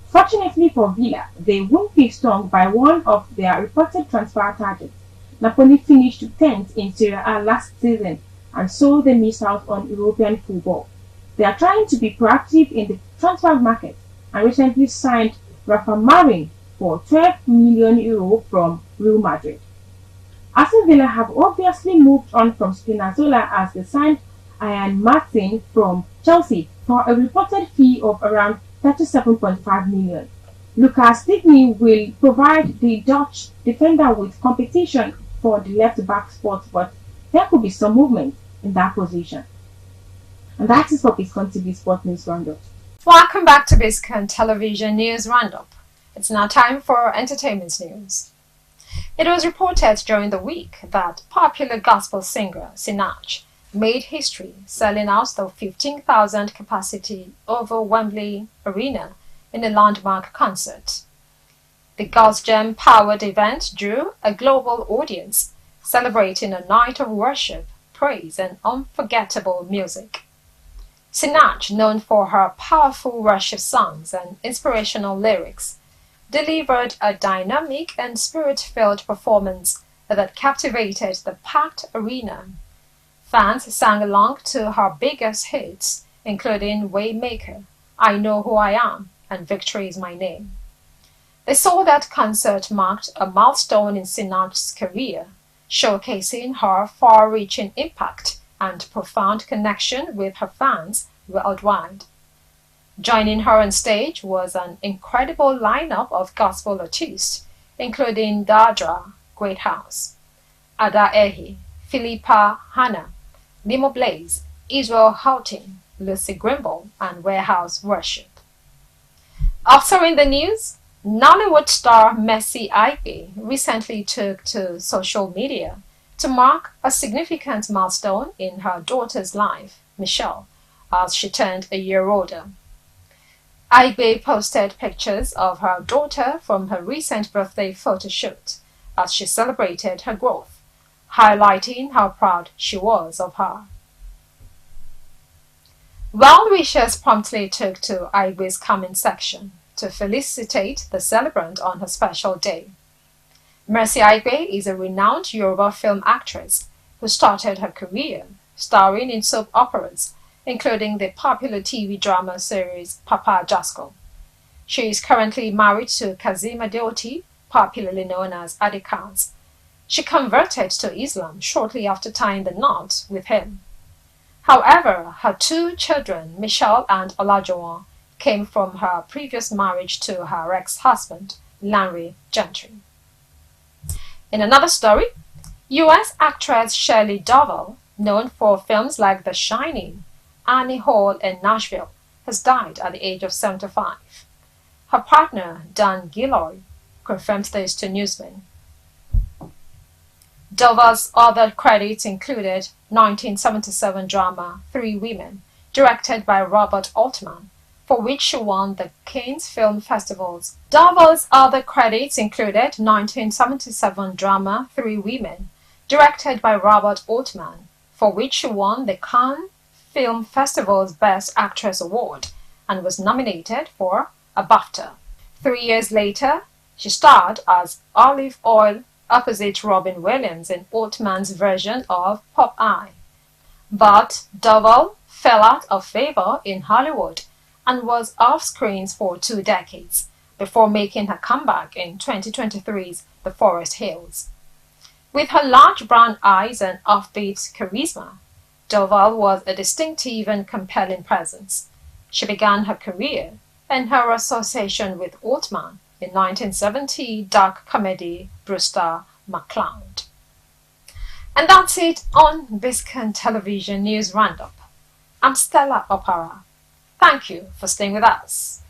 Fortunately for Villa, they won't be stung by one of their reported transfer targets. Napoli finished 10th in Serie A last season and so they missed out on European football. They are trying to be proactive in the transfer market and recently signed Rafa Marin for €12 million from Real Madrid. Aston Villa have obviously moved on from Spinazzola as they signed Ian Martin from Chelsea for a reported fee of around €37.5 million. Lucas Digne will provide the Dutch defender with competition for the left-back spot, but there could be some movement in that position. And that is for Biscon TV Sport News Roundup. Welcome back to Biscon Television News Roundup. It's now time for entertainment news. It was reported during the week that popular gospel singer Sinach made history selling out the 15,000 capacity over Wembley Arena in a landmark concert. The God's Gem powered event drew a global audience celebrating a night of worship, praise and unforgettable music. Sinach, known for her powerful worship songs and inspirational lyrics, delivered a dynamic and spirit-filled performance that captivated the packed arena. Fans sang along to her biggest hits, including Waymaker, I Know Who I Am, and Victory Is My Name. The sold-out concert marked a milestone in Sinach's career, showcasing her far-reaching impact and profound connection with her fans worldwide. Joining her on stage was an incredible lineup of gospel artists, including Dardra Greathouse, Ada Ehi, Philippa Hanna, Nemo Blaze, Israel Houghton, Lucy Grimble, and Warehouse Worship. Also in the news, Nollywood star Mercy Aigbe recently took to social media to mark a significant milestone in her daughter's life, Michelle, as she turned a year older. Aigbe posted pictures of her daughter from her recent birthday photo shoot as she celebrated her growth, highlighting how proud she was of her. Well-wishers promptly took to Aigbe's comment section to felicitate the celebrant on her special day. Mercy Aigbe is a renowned Yoruba film actress who started her career starring in soap operas, including the popular TV drama series Papa Jasko. She is currently married to Kazim Adeoti, popularly known as Adikaz. She converted to Islam shortly after tying the knot with him. However, her two children, Michelle and Olajuwon, came from her previous marriage to her ex-husband, Larry Gentry. In another story, U.S. actress Shelley Duvall, known for films like The Shining, Annie Hall, and Nashville, has died at the age of 75. Her partner, Dan Gilroy, confirmed this to Newsman. Duvall's other credits included 1977 drama Three Women, directed by Robert Altman, for which she won the Cannes Film Festival's. Duvall's other credits included 1977 drama Three Women, directed by Robert Altman, for which she won the Cannes Film Festival's Best Actress Award and was nominated for a BAFTA. 3 years later, she starred as Olive Oil opposite Robin Williams in Altman's version of Popeye. But Duvall fell out of favor in Hollywood and was off screens for 2 decades before making her comeback in 2023's The Forest Hills. With her large brown eyes and offbeat charisma, Duvall was a distinctive and compelling presence. She began her career and her association with Altman in 1970 dark comedy Brewster McCloud. And that's it on Biscon Television News Roundup. I'm Stella Opara. Thank you for staying with us.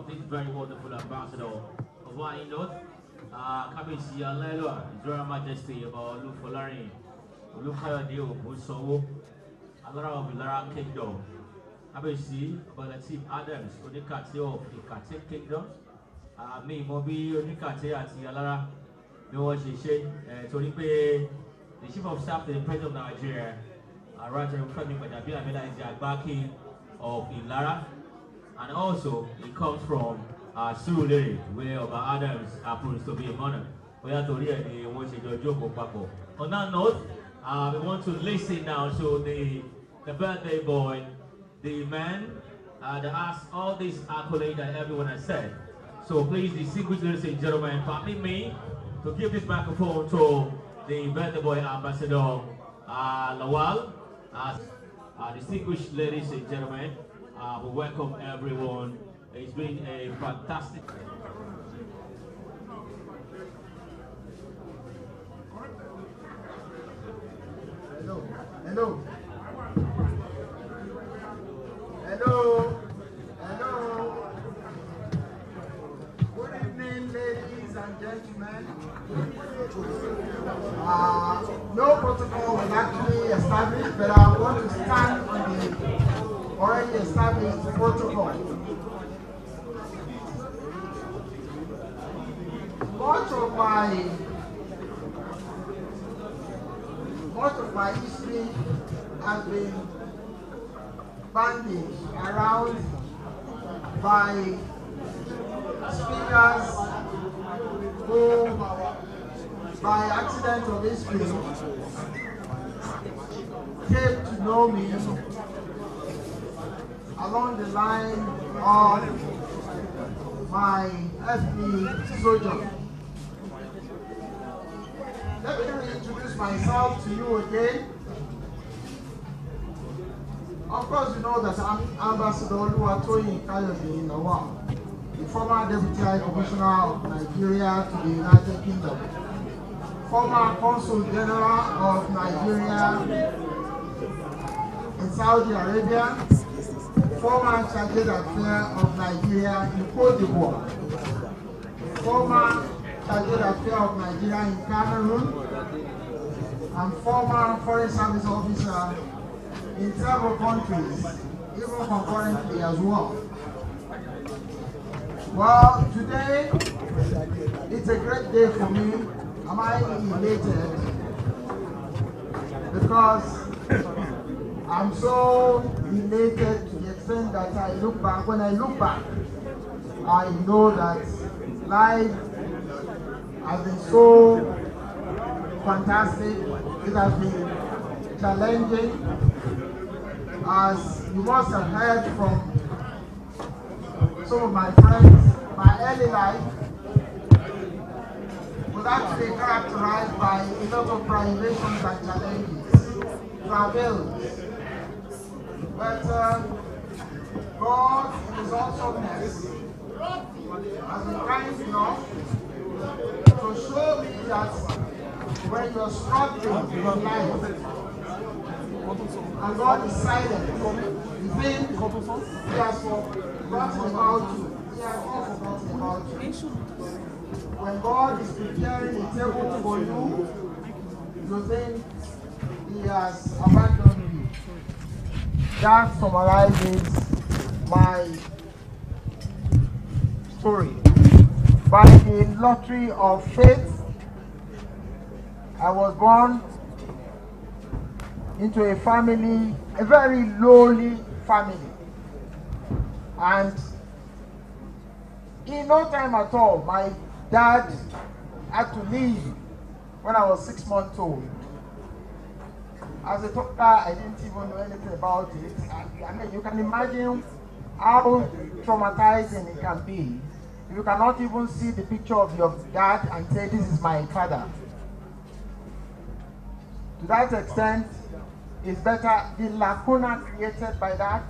This very wonderful ambassador of why not Kabisi Alailua, His Royal Majesty about Olufolarin, Olukayode Ogunsanwo, Alara of Ilara Kingdom, Kabisi about the Chief Adams, Onikate of Ikate Kingdom, me Mobi Onikate àti Alara, no one she the Chief of Staff to the President of Nigeria, Roger Femi Badabi Amina is the Agbaki of Ilara. And also, it comes from Surulere, where Oba Adams happens to be a monarch. On that note, we want to listen now to the birthday boy, the man that has all these accolades that everyone has said. So please, distinguished ladies and gentlemen, permit me to give this microphone to the birthday boy ambassador Lawal. Distinguished ladies and gentlemen, we welcome everyone. It's been a fantastic. Hello. Hello. Hello. Hello. Good evening, ladies and gentlemen. No protocol was actually established, but I want to stand on the already established protocol. Much of my history has been bandaged around by speakers who, by accident of history, came to know me along the line of my ethnic sojourn. Let me reintroduce myself to you again. Of course, you know that I'm Ambassador Oluwatoyin Kayode Lawal, the former Deputy High Commissioner of Nigeria to the United Kingdom, former Consul General of Nigeria in Saudi Arabia, former Chargé d'Affaires of Nigeria in Côte d'Ivoire, former Chargé d'Affaires of Nigeria in Cameroon, and former Foreign Service Officer in several countries, even concurrently as well. Well, today, it's a great day for me. I'm highly elated because I'm so elated to the extent that I look back. When I look back, I know that life has been so fantastic. It has been challenging. As you must have heard from some of my friends, my early life was actually characterized by a lot of privations and challenges, travails. But God, in His awesomeness, has been kind enough to show me that when you're struggling in life, and God is silent, you think He has forgotten about you. He has not forgotten about you. When God is preparing a table for you, you think He has abandoned you. That summarizes my story. By the lottery of fate, I was born into a family, a very lowly family. And in no time at all, my dad had to leave when I was 6 months old. As a toddler, I didn't even know anything about it. I mean, you can imagine how traumatizing it can be. You cannot even see the picture of your dad and say, this is my father. To that extent, it's better, the lacuna created by that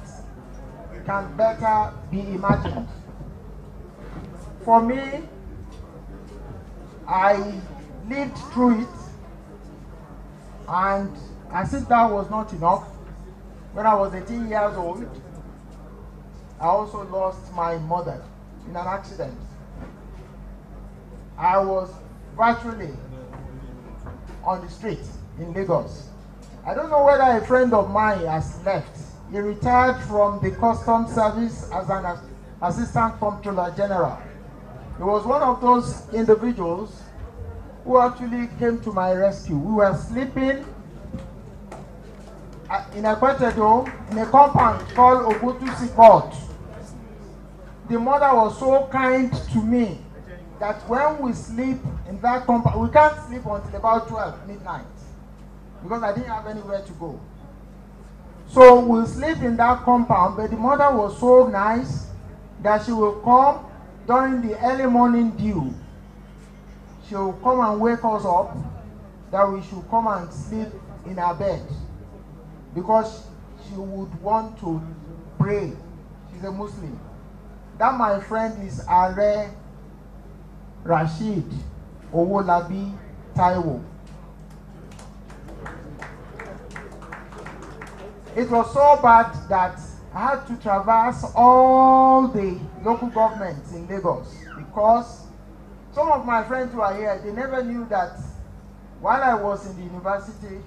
can better be imagined. For me, I lived through it, and as if that was not enough, when I was 18 years old, I also lost my mother in an accident. I was virtually on the street in Lagos. I don't know whether a friend of mine has left. He retired from the Customs Service as an Assistant Comptroller General. He was one of those individuals who actually came to my rescue. We were sleeping in a Kwetedo, in a compound called Obutusi Court. The mother was so kind to me that when we sleep in that compound, we can't sleep until about 12 midnight because I didn't have anywhere to go. So we'll sleep in that compound, but the mother was so nice that she will come during the early morning dew. She will come and wake us up that we should come and sleep in our bed because she would want to pray. She's a Muslim. That, my friend, is Are Rashid Owolabi Taiwo. It was so bad that I had to traverse all the local governments in Lagos because some of my friends who are here, they never knew that while I was in the university,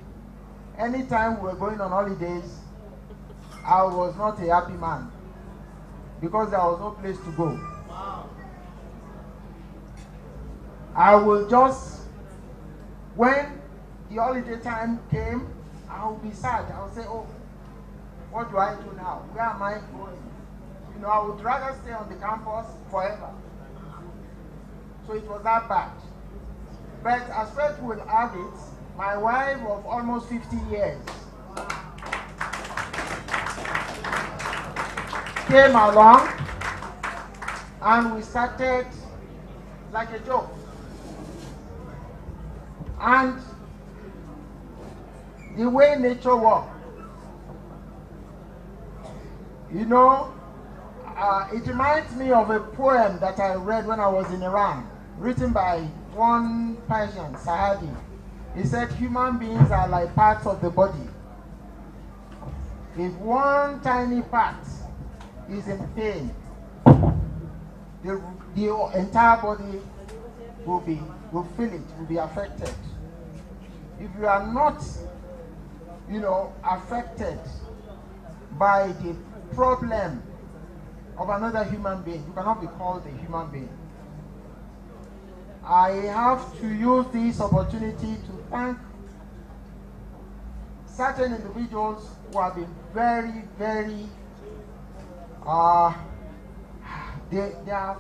anytime we were going on holidays, I was not a happy man because there was no place to go. I will just, when the holiday time came, I will be sad. I will say, oh, what do I do now? Where am I going? You know, I would rather stay on the campus forever. So it was that bad. But as fate will have it, my wife of almost 50 years came along and we started like a joke. And the way nature works, you know, it reminds me of a poem that I read when I was in Iran, written by one Persian, Sahadi. He said, human beings are like parts of the body. If one tiny part is in pain, the entire body will feel it, will be affected. If you are not, you know, affected by the problem of another human being, you cannot be called a human being. I have to use this opportunity to thank certain individuals who have been very, very, they have,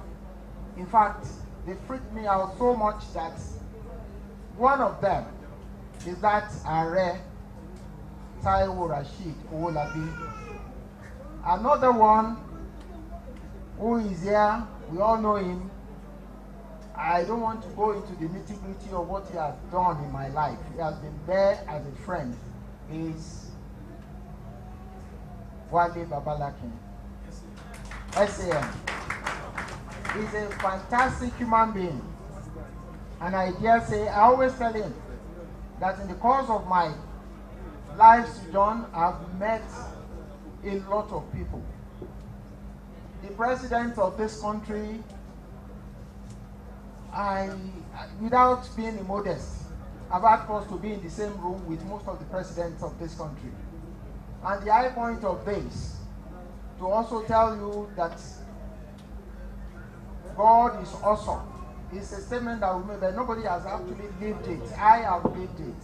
in fact, they freaked me out so much that one of them is that Are Taiwo Rashid Owolabi. Another one who is here, we all know him. I don't want to go into the nitty-gritty of what he has done in my life. He has been there as a friend. Is Wale Babalakin, SAM. He's a fantastic human being. And I dare say, I always tell him that in the course of my life's journey, I've met a lot of people. The president of this country, without being immodest, I've had cause to be in the same room with most of the presidents of this country. And the high point of this, to also tell you that God is awesome, is a statement that we made, but nobody has actually lived it. I have lived it.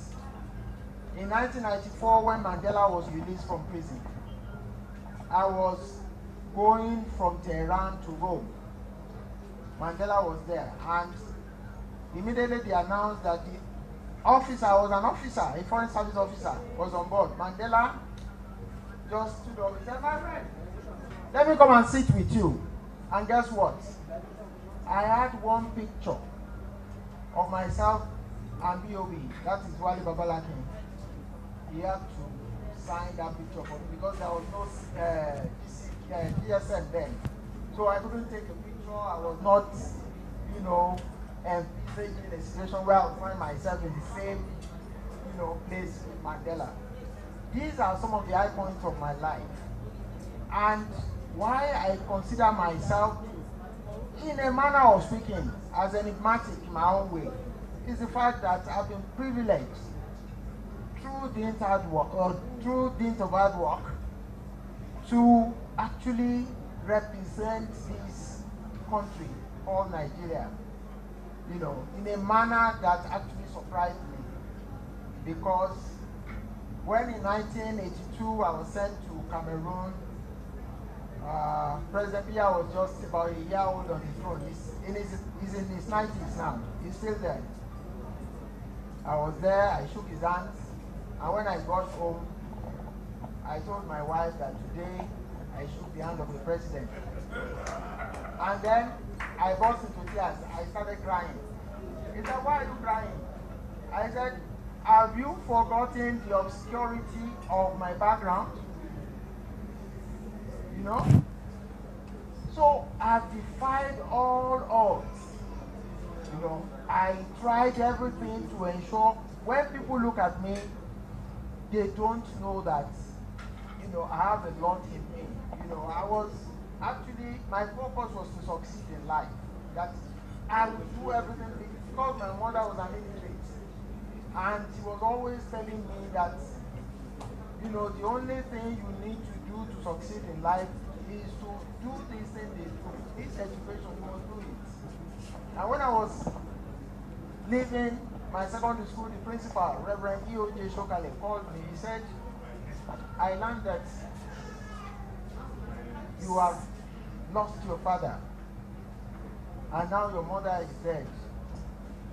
In 1994, when Mandela was released from prison, I was going from Tehran to Rome. Mandela was there, and immediately they announced that the officer, was an officer, a foreign service officer, was on board. Mandela just stood up and said, my friend, let me come and sit with you. And guess what? I had one picture of myself and B.O.B. That is Wale Babalakin. He had to sign that picture for me because there was no GSM then. So I couldn't take a picture. I was not, you know, envisaging a situation where I would find myself in the same, you know, place with Mandela. These are some of the high points of my life. And why I consider myself, in a manner of speaking, as enigmatic in my own way, is the fact that I've been privileged through the dint of hard work to actually represent this country called Nigeria, you know, in a manner that actually surprised me. Because when in 1982 I was sent to Cameroon, President Biya was just about a year old on the throne. He's in his 90s now. He's still there. I was there, I shook his hands, and when I got home, I told my wife that today I shook the hand of the president. And then I burst into tears. I started crying. He said, why are you crying? I said, have you forgotten the obscurity of my background? You know? So I've defied all odds. You know, I tried everything to ensure when people look at me, they don't know that, you know, I have a lot in me. You know, I was actually, my purpose was to succeed in life. That I would do everything because my mother was an illiterate. And she was always telling me that, you know, the only thing you need to do to succeed in life is to do this thing they do. This education, you must do it. And when I was leaving my secondary school, the principal, Reverend E.O.J. Shokale, called me. He said, I learned that you have lost your father, and now your mother is dead.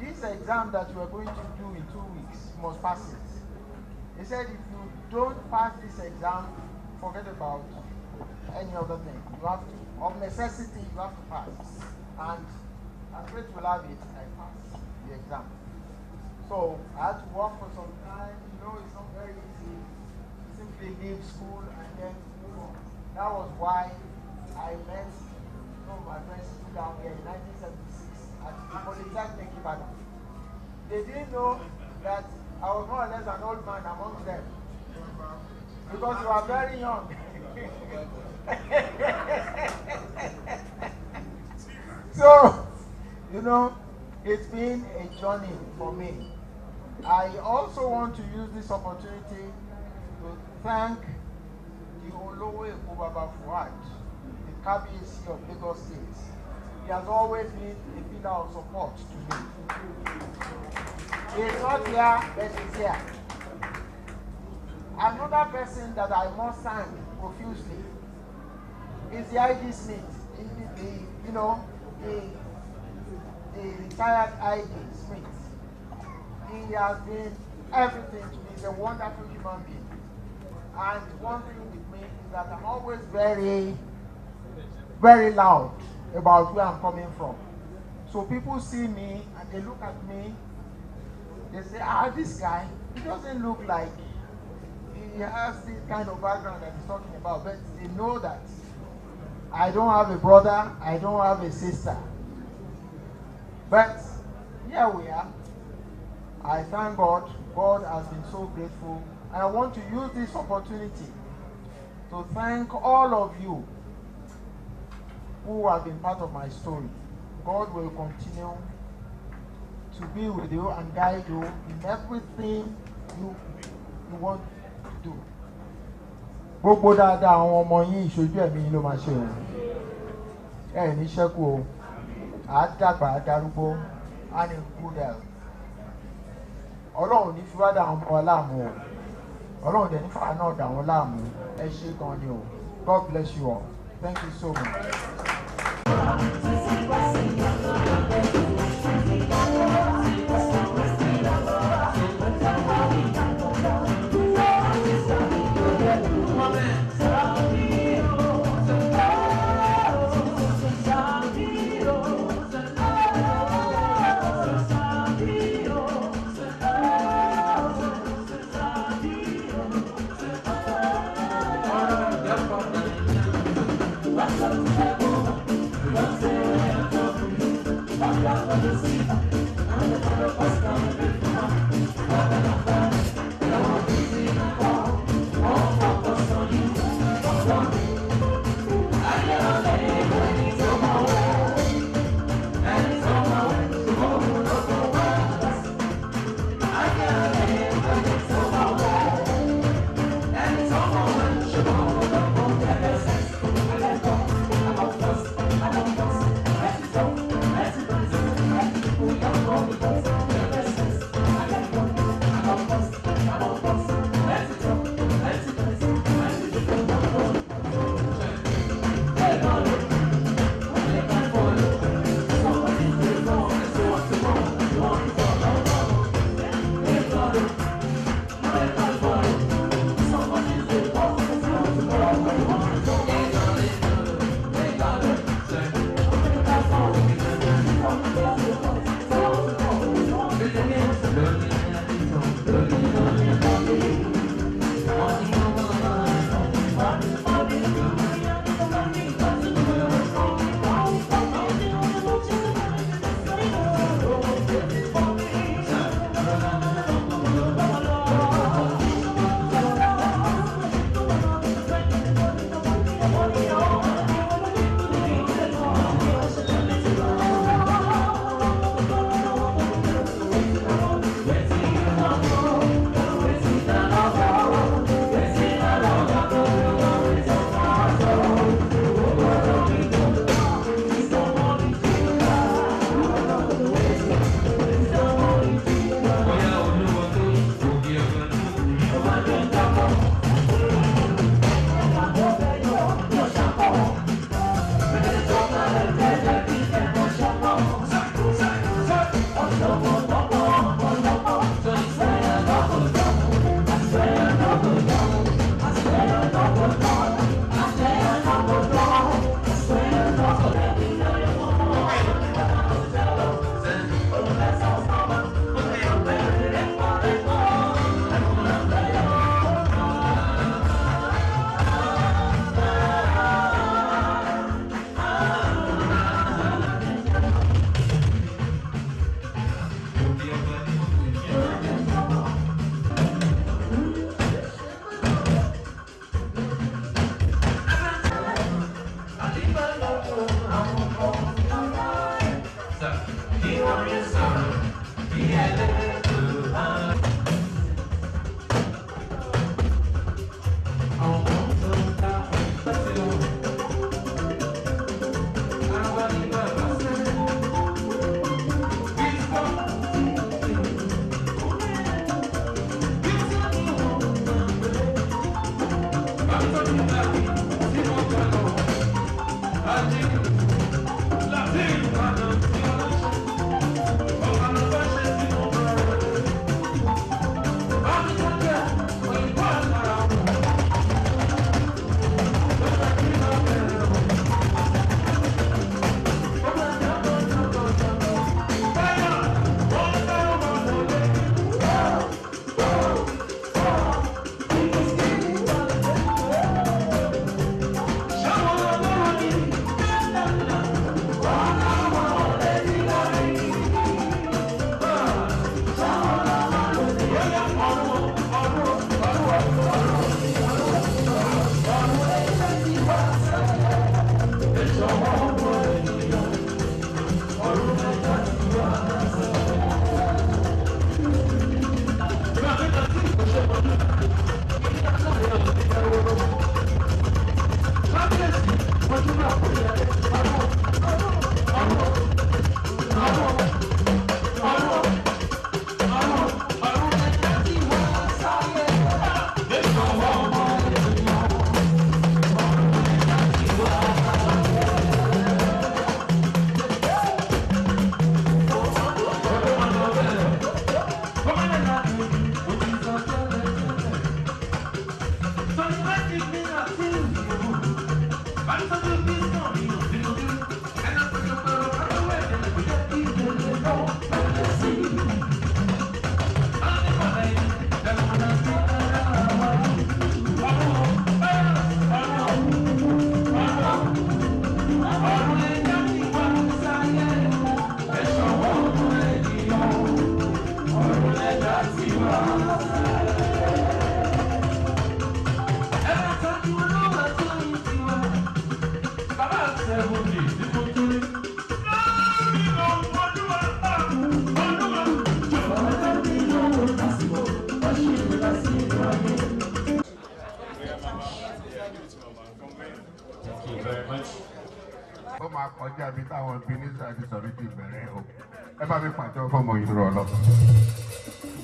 This exam that you are going to do in 2 weeks, you must pass it. He said, if you don't pass this exam, forget about any other thing. You have to, of necessity, you have to pass. And as fate will have it, I passed the exam. So I had to work for some time. You know, it's not very easy to simply leave school and then move on. That was why I met some of my friends down here in 1976 at the Polytechnic Ibadan. They didn't know that I was more or less an old man amongst them because you are very young. So, you know, it's been a journey for me. I also want to use this opportunity to thank the Olowe Ekubaba Fuad, the KBC of Lagos State. He has always been a pillar of support to me. He is not here, but he's here. Another person that I must thank profusely is the ID Smith, the retired ID Smith. He has been everything to me. He's a wonderful human being. And one thing with me is that I'm always very, very loud about where I'm coming from. So people see me and they look at me, they say, this guy, he doesn't look like he has this kind of background that he's talking about, but they know that I don't have a brother, I don't have a sister. But here we are. I thank God. God has been so grateful. And I want to use this opportunity to thank all of you who have been part of my story. God will continue to be with you and guide you in everything you want to do. Gbogbo dáadáa àwọn ọmọ yín ìṣojú ẹ̀mí ló máa ṣe o. Ẹ ní ṣẹ́kù o. À dàgbà à darúgbó and in good health. Ọlọ́run ní fi wá dà àwọn ọmọ láàmú o. Ọlọ́run dẹ̀ ní fàá náà dà wọ́n láàmú. Ẹ ṣé gan ni o. God bless you all. Thank you so much.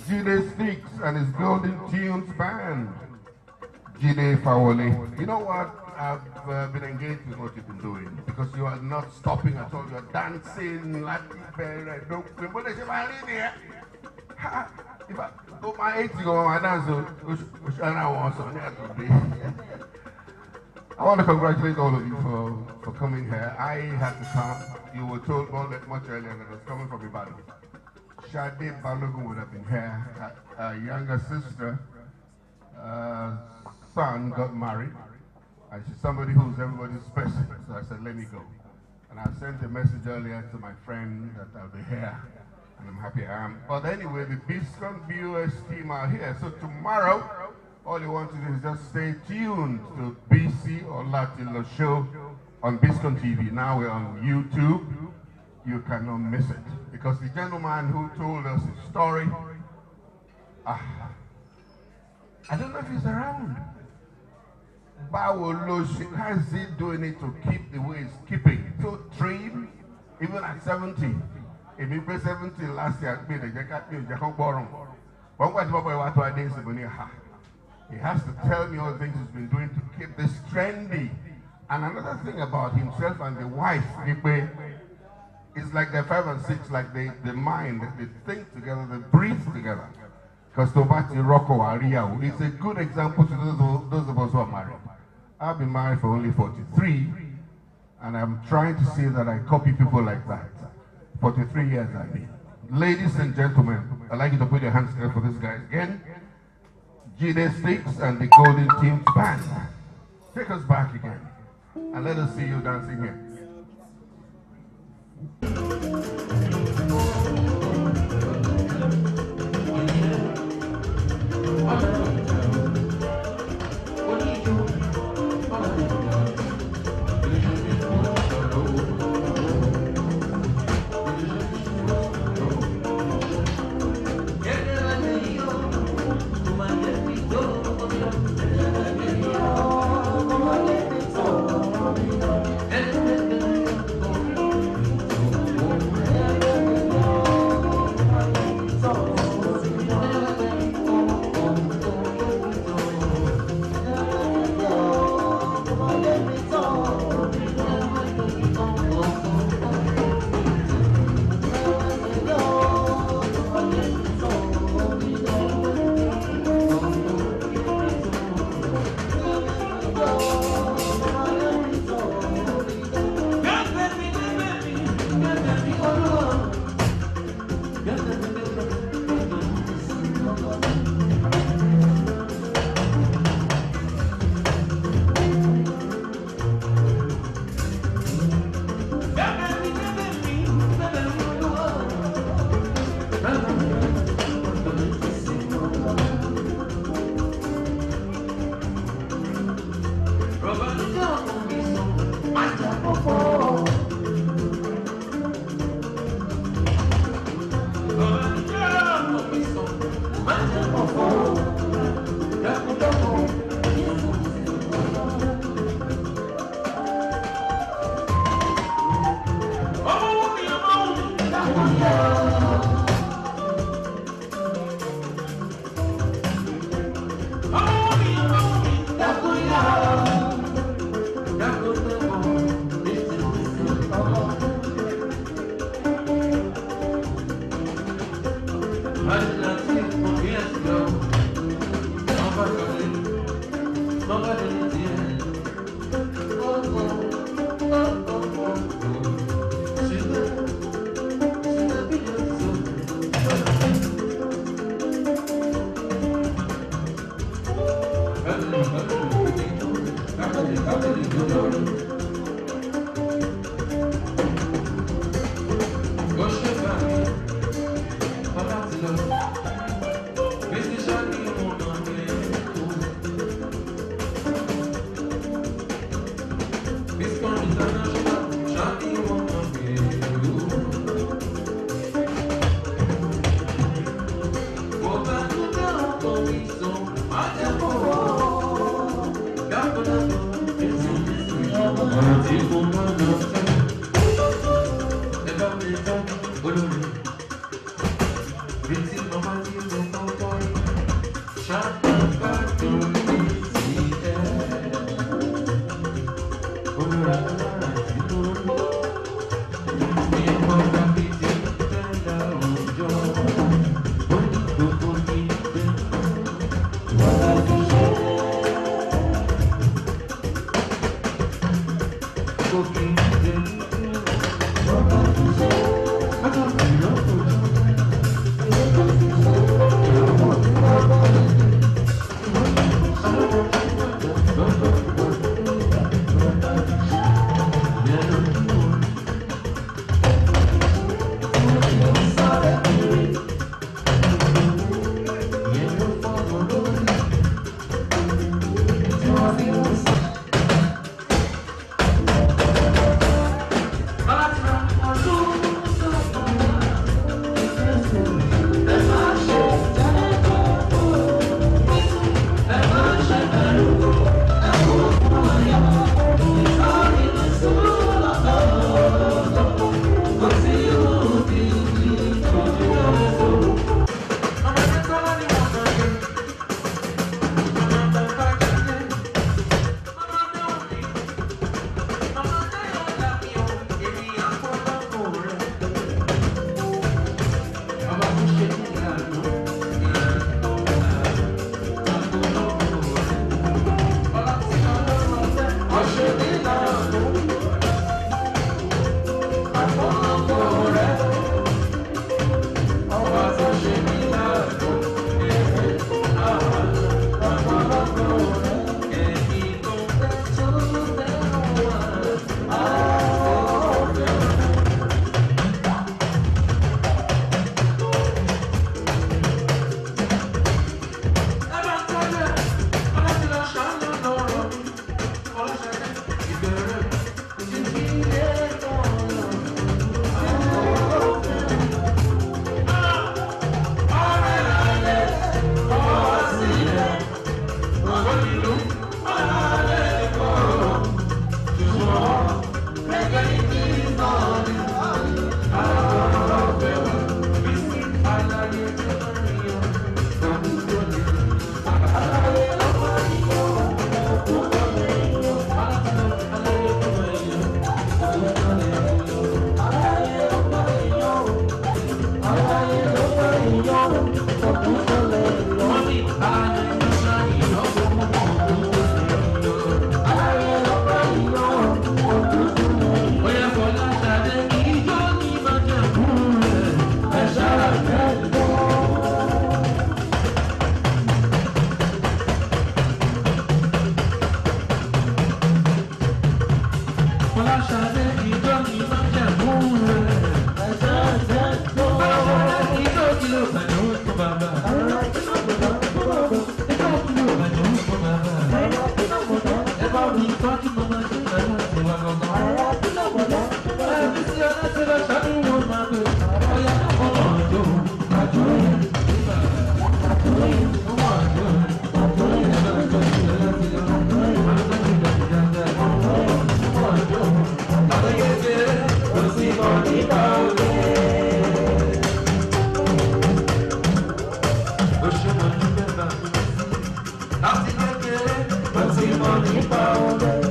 Jide Sticks and his Golden Tunes Band. Jide Fawole. You know what? I've been engaged with what you've been doing because you are not stopping at all. You're dancing, Latin, if I go my 8 to go, my dance, I want to congratulate all of you for coming here. I had to come. You were told much earlier that I was coming from Ibadan. Shade Balogun would have been here. A younger sister, son got married. And she's somebody who's everybody's special. So I said, let me go. And I sent a message earlier to my friend that I'll be here. And I'm happy I am. But anyway, the Biscon viewers team are here. So tomorrow, all you want to do is just stay tuned to BC or Latino show on Biscon TV. Now we're on YouTube. You cannot miss it. Because the gentleman who told us his story, I don't know if he's around. How is he doing it to keep the way he's keeping? So trim, even at 70. If he played 70 last year, he has to tell me all the things he's been doing to keep this trendy. And another thing about himself and the wife, it's like they're 5 and 6, like the mind, they think together, they breathe together. Because Tobati Rocco Aria is a good example to those of us who are married. I've been married for only 43, and I'm trying to see that I copy people like that. 43 years I mean. Ladies and gentlemen, I'd like you to put your hands together for this guy again. Jide Sticks and the Golden Teams Band. Take us back again, and let us see you dancing here.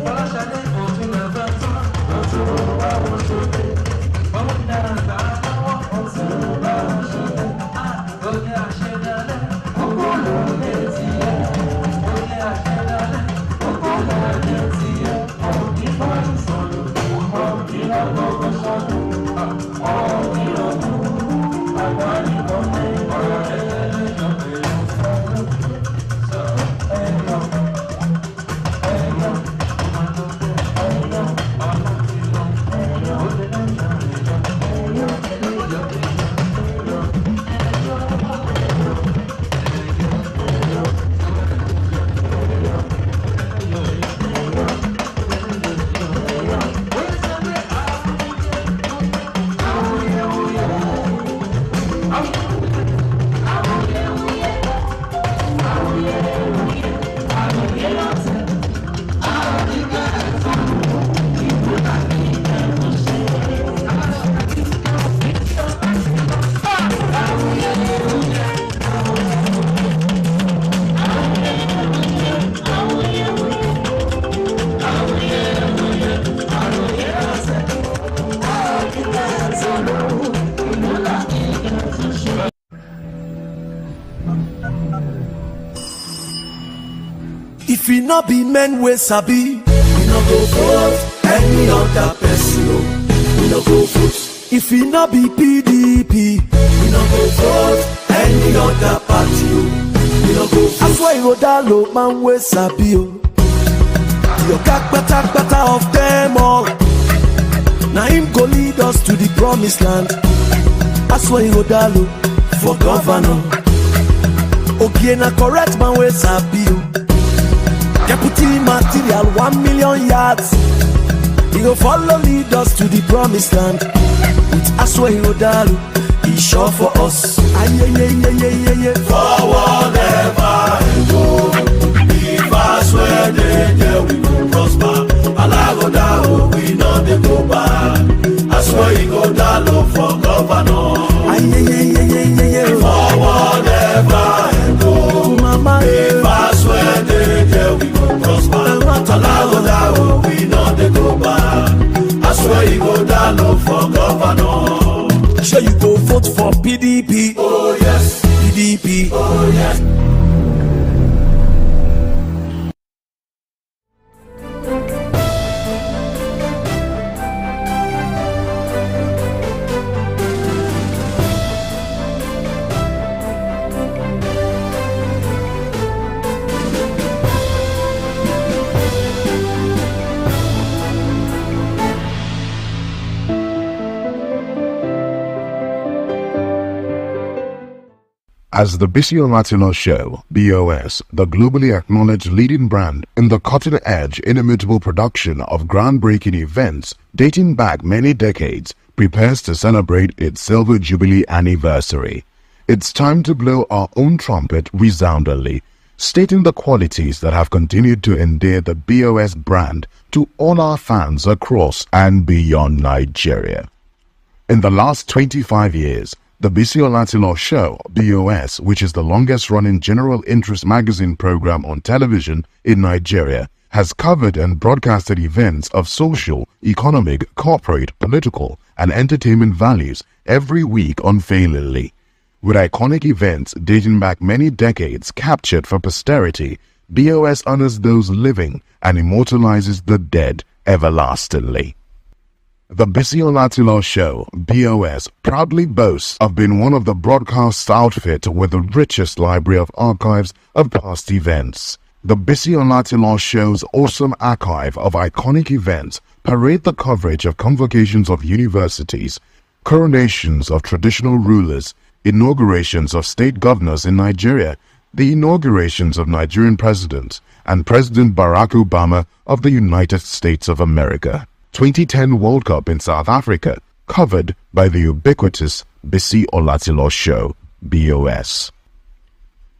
Fọláṣadé òtún lẹ́fẹ̀ẹ́ tán, òtún wà wọ́n tó. If we not be men we sabi, we no go vote any other person. We no go vote. If we not be PDP, we no go vote any other party. We no go vote. That's why you go man we sabi. You got better of them all. Now him go lead us to the promised land. That's why you go for governor. Okay, na correct man we sabi. Deputy material 1 million yards. He go follow lead us to the promised land. With Aswe Odalu, he sure for us. Forward ever and go. If Aswe there we go prosper. Alagoda we know they go back. Aswe Odalu for governor. Forward ever and go. Mama, if Aswe there we go prosper. Alagoda we know they go back. Aswe Odalu for governor. Sure you go vote for PDP. Oh yes, PDP. Oh yes. As the Biscon Latino Show, BOS, the globally acknowledged leading brand in the cutting-edge, inimitable production of groundbreaking events dating back many decades, prepares to celebrate its Silver Jubilee anniversary. It's time to blow our own trumpet resoundingly, stating the qualities that have continued to endear the BOS brand to all our fans across and beyond Nigeria. In the last 25 years, the Biscon Latino Show, BOS, which is the longest-running general interest magazine program on television in Nigeria, has covered and broadcasted events of social, economic, corporate, political, and entertainment values every week unfailingly. With iconic events dating back many decades captured for posterity, BOS honors those living and immortalizes the dead everlastingly. The Biscon Latino Show, BOS, proudly boasts of being one of the broadcast outfits with the richest library of archives of past events. The Biscon Latino Show's awesome archive of iconic events parade the coverage of convocations of universities, coronations of traditional rulers, inaugurations of state governors in Nigeria, the inaugurations of Nigerian presidents, and President Barack Obama of the United States of America. 2010 World Cup in South Africa, covered by the ubiquitous Biscon Latino Show, BOS.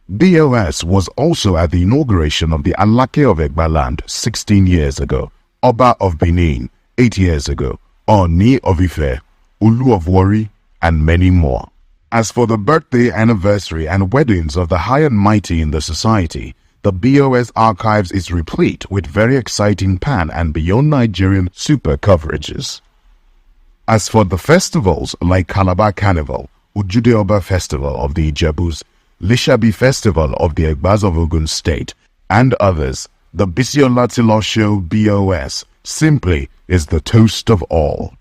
BOS was also at the inauguration of the Alake of Egbaland 16 years ago, Oba of Benin 8 years ago, Oni of Ife, Ulu of Warri, and many more. As for the birthday, anniversary, and weddings of the high and mighty in the society, the BOS archives is replete with very exciting pan and beyond Nigerian super coverages. As for the festivals like Calabar Carnival, Ujude Oba Festival of the Ijebus, Lishabi Festival of the Egbas of Ogun State, and others, the Biscon Latino Show BOS simply is the toast of all.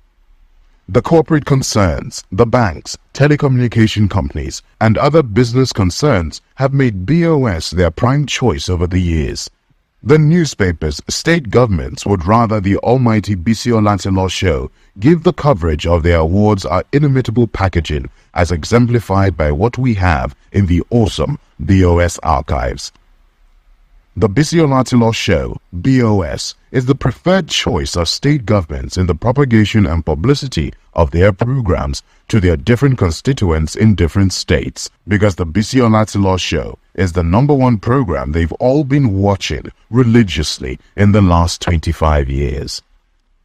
The corporate concerns, the banks, telecommunication companies, and other business concerns have made BOS their prime choice over the years. The newspapers, state governments would rather the almighty Bisi Olatilo show give the coverage of their awards our inimitable packaging as exemplified by what we have in the awesome BOS archives. The Bisi Olatilo show, BOS, is the preferred choice of state governments in the propagation and publicity of their programs to their different constituents in different states, because the Bisi Olatilo show is the #1 program they've all been watching religiously in the last 25 years.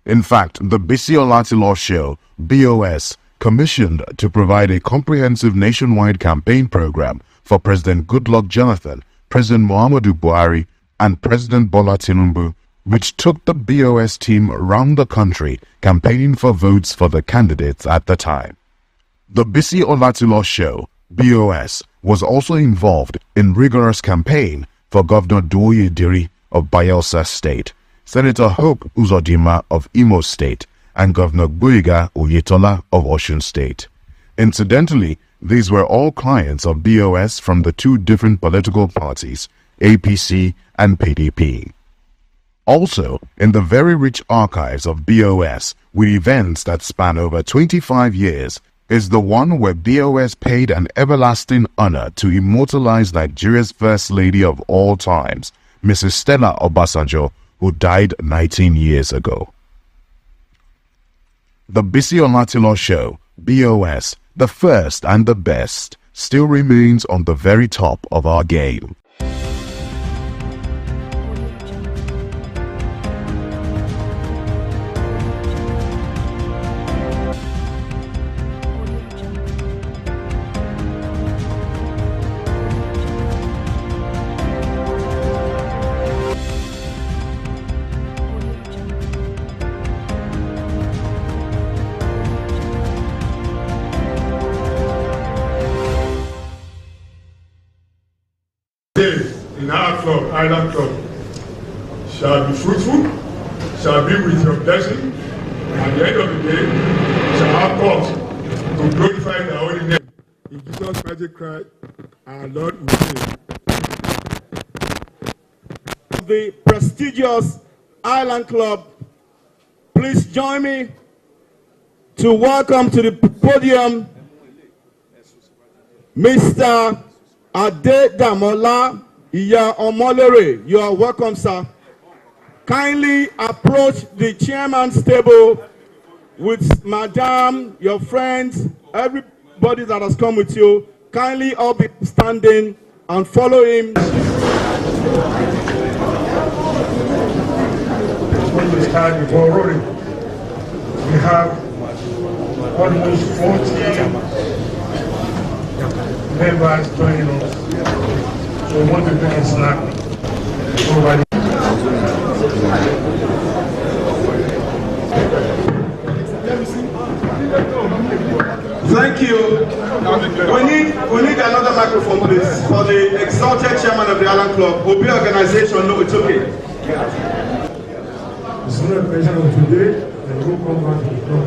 In fact, the Bisi Olatilo show, BOS, commissioned to provide a comprehensive nationwide campaign program for President Goodluck Jonathan, President Muhammadu Buhari, and President Bola Tinubu, which took the BOS team around the country campaigning for votes for the candidates at the time. The Bisi Olatilo show, BOS, was also involved in rigorous campaign for Governor Duoye Diri of Bayelsa State, Senator Hope Uzodinma of Imo State, and Governor Gboyega Oyetola of Osun State. Incidentally, these were all clients of BOS from the two different political parties, APC and PDP. Also, in the very rich archives of BOS, with events that span over 25 years, is the one where BOS paid an everlasting honor to immortalize Nigeria's First Lady of all times, Mrs. Stella Obasanjo, who died 19 years ago. The Bisi Olatilo show, BOS, the first and the best, still remains on the very top of our game. In our club, Island Club, shall be fruitful, shall be with your blessing. At the end of the day, shall have cause to glorify the holy name. In Jesus' mighty Christ, our Lord we pray. The prestigious Island Club, please join me to welcome to the podium Mr. Adedamola Iya Omolere. You are welcome, sir. Kindly approach the chairman's table with Madam, your friends, everybody that has come with you. Kindly all be standing and follow him. When we start the ball rolling, we have almost 40 members joining us. So we want to bring a snack over the Thank you. We need another microphone, please, for the exalted chairman of the Island Club. Obi organization, no, it's okay. The celebration of today, and we'll come back to the club.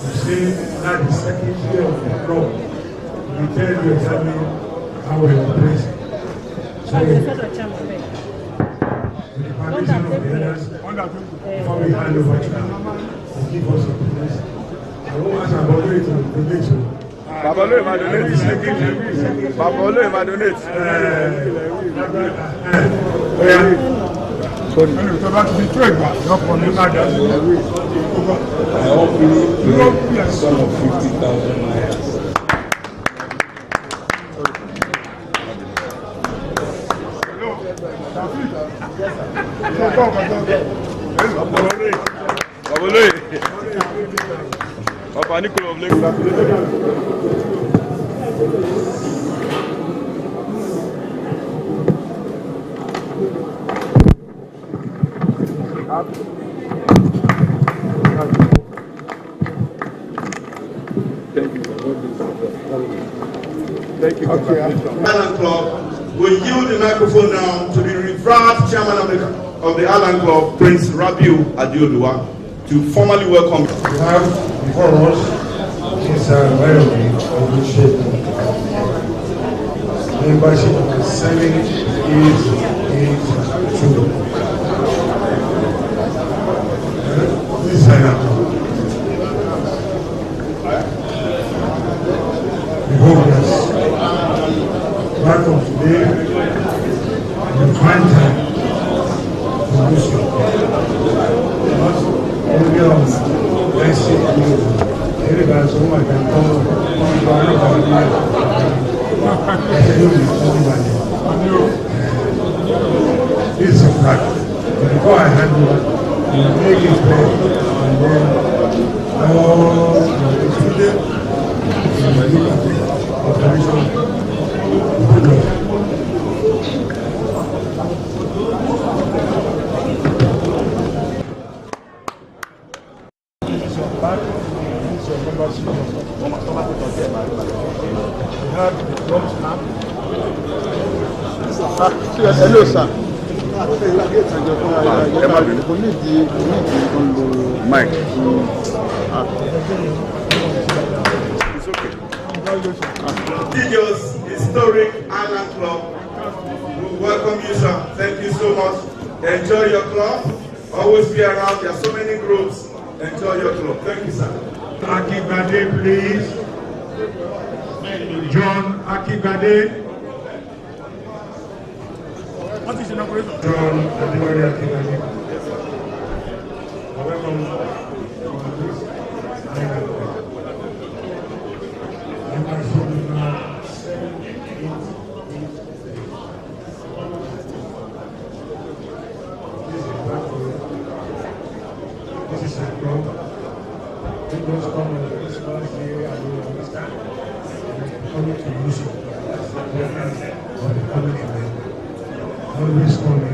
You see, that the second year of the club, we tell you exactly how we operate. So, with the permission of the others, before we hand over to them, to give us a place. I won't ask about it to donation. Babalo ma donate. Babalo ma donate. So that's the trade back. Not from the matters. I hope you a sum of 50,000 naira. Papa Nicola of Lake. Thank you. Island Club will yield the microphone now to the revered chairman of the Island Club, Prince Rabiu Adeoduwa. to formally welcome. We have before us is environment of good shape. Membership is 7882. Please sign up. We hope that back of today, you find time to do so. Only on basic news. Everybody's oh my God, this is a fact. Before I handle it, you make it clear, and then all the students will look at the operation. Hello, sir. Mike. It's okay. Prestigious Historic Island Club. We welcome you, sir. Thank you so much. Enjoy your club. Always be around. There are so many groups. Enjoy your club. Thank you, sir. Akibade, please. John Akibade. What is the inauguration? John Akibade. Welcome. This is a club. We just come on this last year and we understand. Coming to use it as the presence of the coming event. Always coming and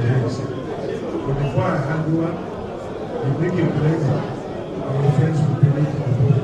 enjoys it. But before I hand over, we make a pledge our friends will be making the board.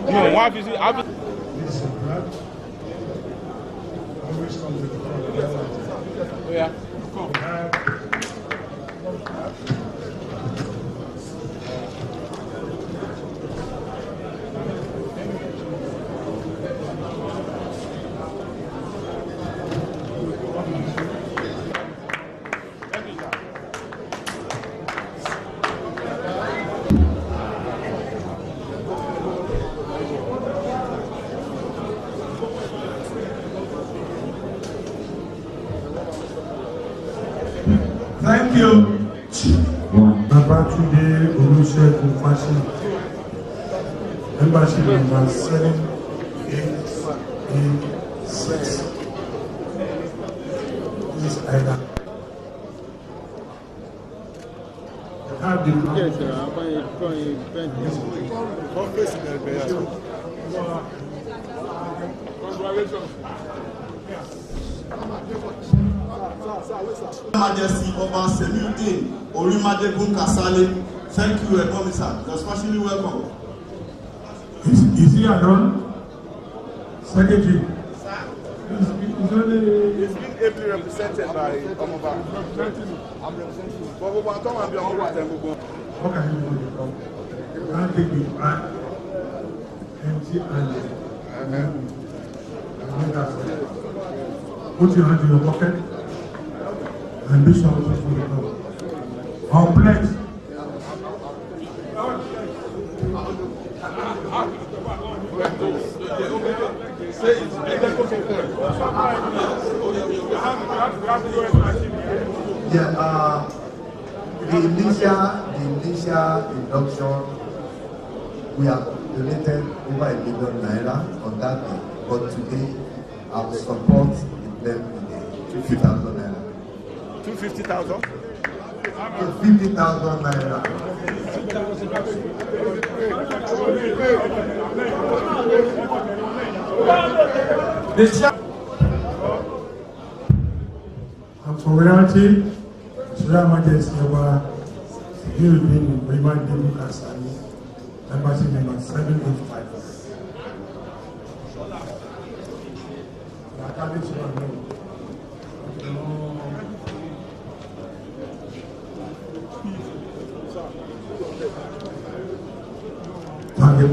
No, why is it? Always come to the front. Yeah. Thank you. Babatunde Olusegun Fashi. Membership number 7886. This item. Have the Majesty Oba Semilde Orimadegun Kasale, thank you, sir. You're especially welcome. Is he alone? Secretary? It's been ably represented by Omoba. I'm representing. But we want to come and be on the right. Okay, I'll take you back. Empty handed. Put your hand in your pocket and do something for the club. Our pledge. Yeah, the initial induction, we have donated over ₦1 million on that day, but today our support is them in the ₦50,000. 250,000? to 50,000 naira. And for reality, His Royal Majesty Civil Being Raymond David Kasani, Embassy number 785.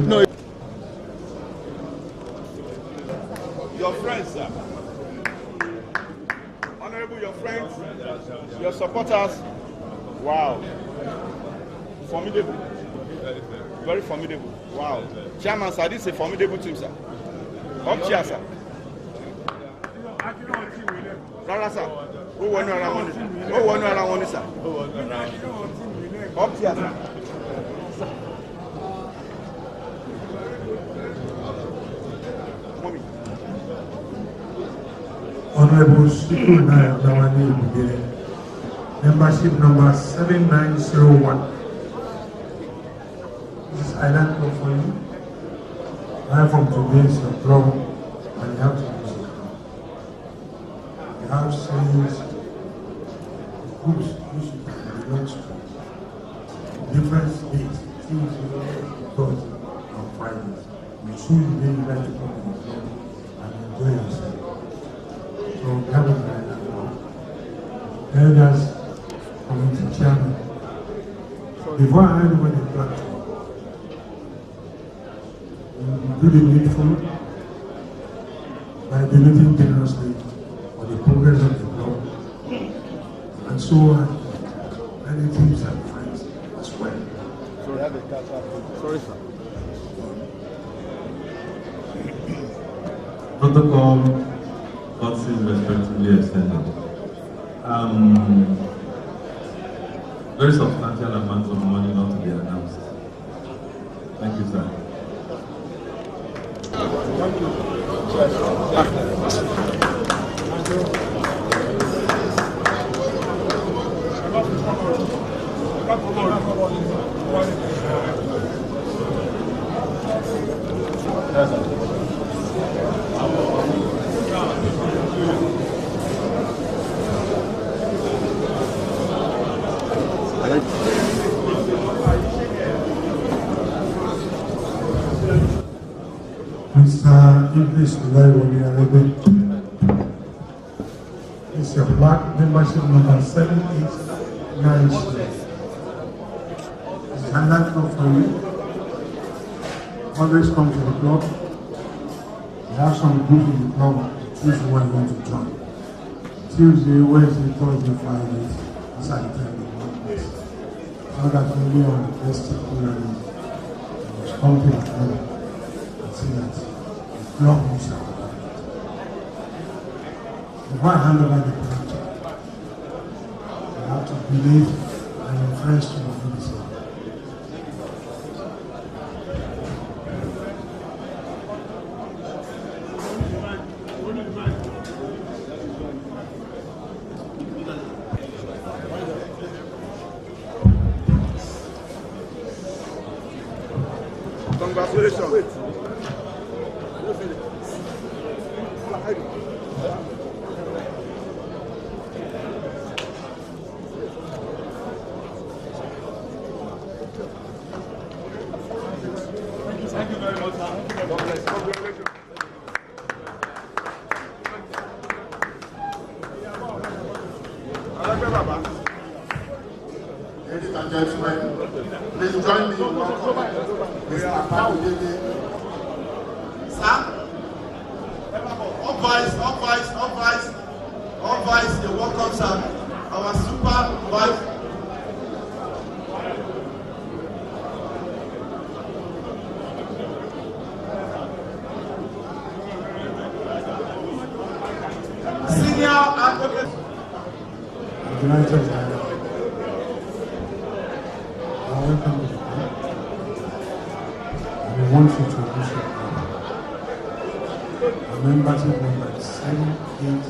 No. Your friends, sir. Honorable, your friends, your supporters. Wow. Formidable. Very formidable. Wow. Chairman, sir, this is a formidable team, sir. Up chair, sir. Rara, sir. Who won around one? Who won around one, sir? Up chair, sir. Honorable Shiku Nayawani Bugere, membership number 7901. This is Island Club for you. Right from today is your club, and you have to use it. You have series, groups you should belong to. Different states, Tuesday, Thursday, and Fridays. Make sure you really like to come to the club and enjoy yourself. So we have a elders, community chairman. Before I hand over the platform, we do the needful by donating generously for the progress of the club, and so on, many teams and friends as well. Sorry, sir. Protocol boxes respectively extended. Very substantial amounts of money not to be announced. Thank you, sir. Mr. English it's your black membership number 789. It's a highlight club for you. Always come to the club. We have some group in the club. Choose one you want to join. Tuesday, Wednesday, Thursday, Fridays. These are the time we want this. So that when we are on the best particularly, we must come to the club and see that the club moves out. Before I hand over the platform, you have to believe and your friends to do the same. Congratulations. Thank you very much. Ladies and gentlemen, please join me in welcoming Mr. Pabudele. Sir, all vice, you're welcome, sir. Our super vice. Senior advocate. United welcome to the club. We want you to use your club. Our membership number is 7888.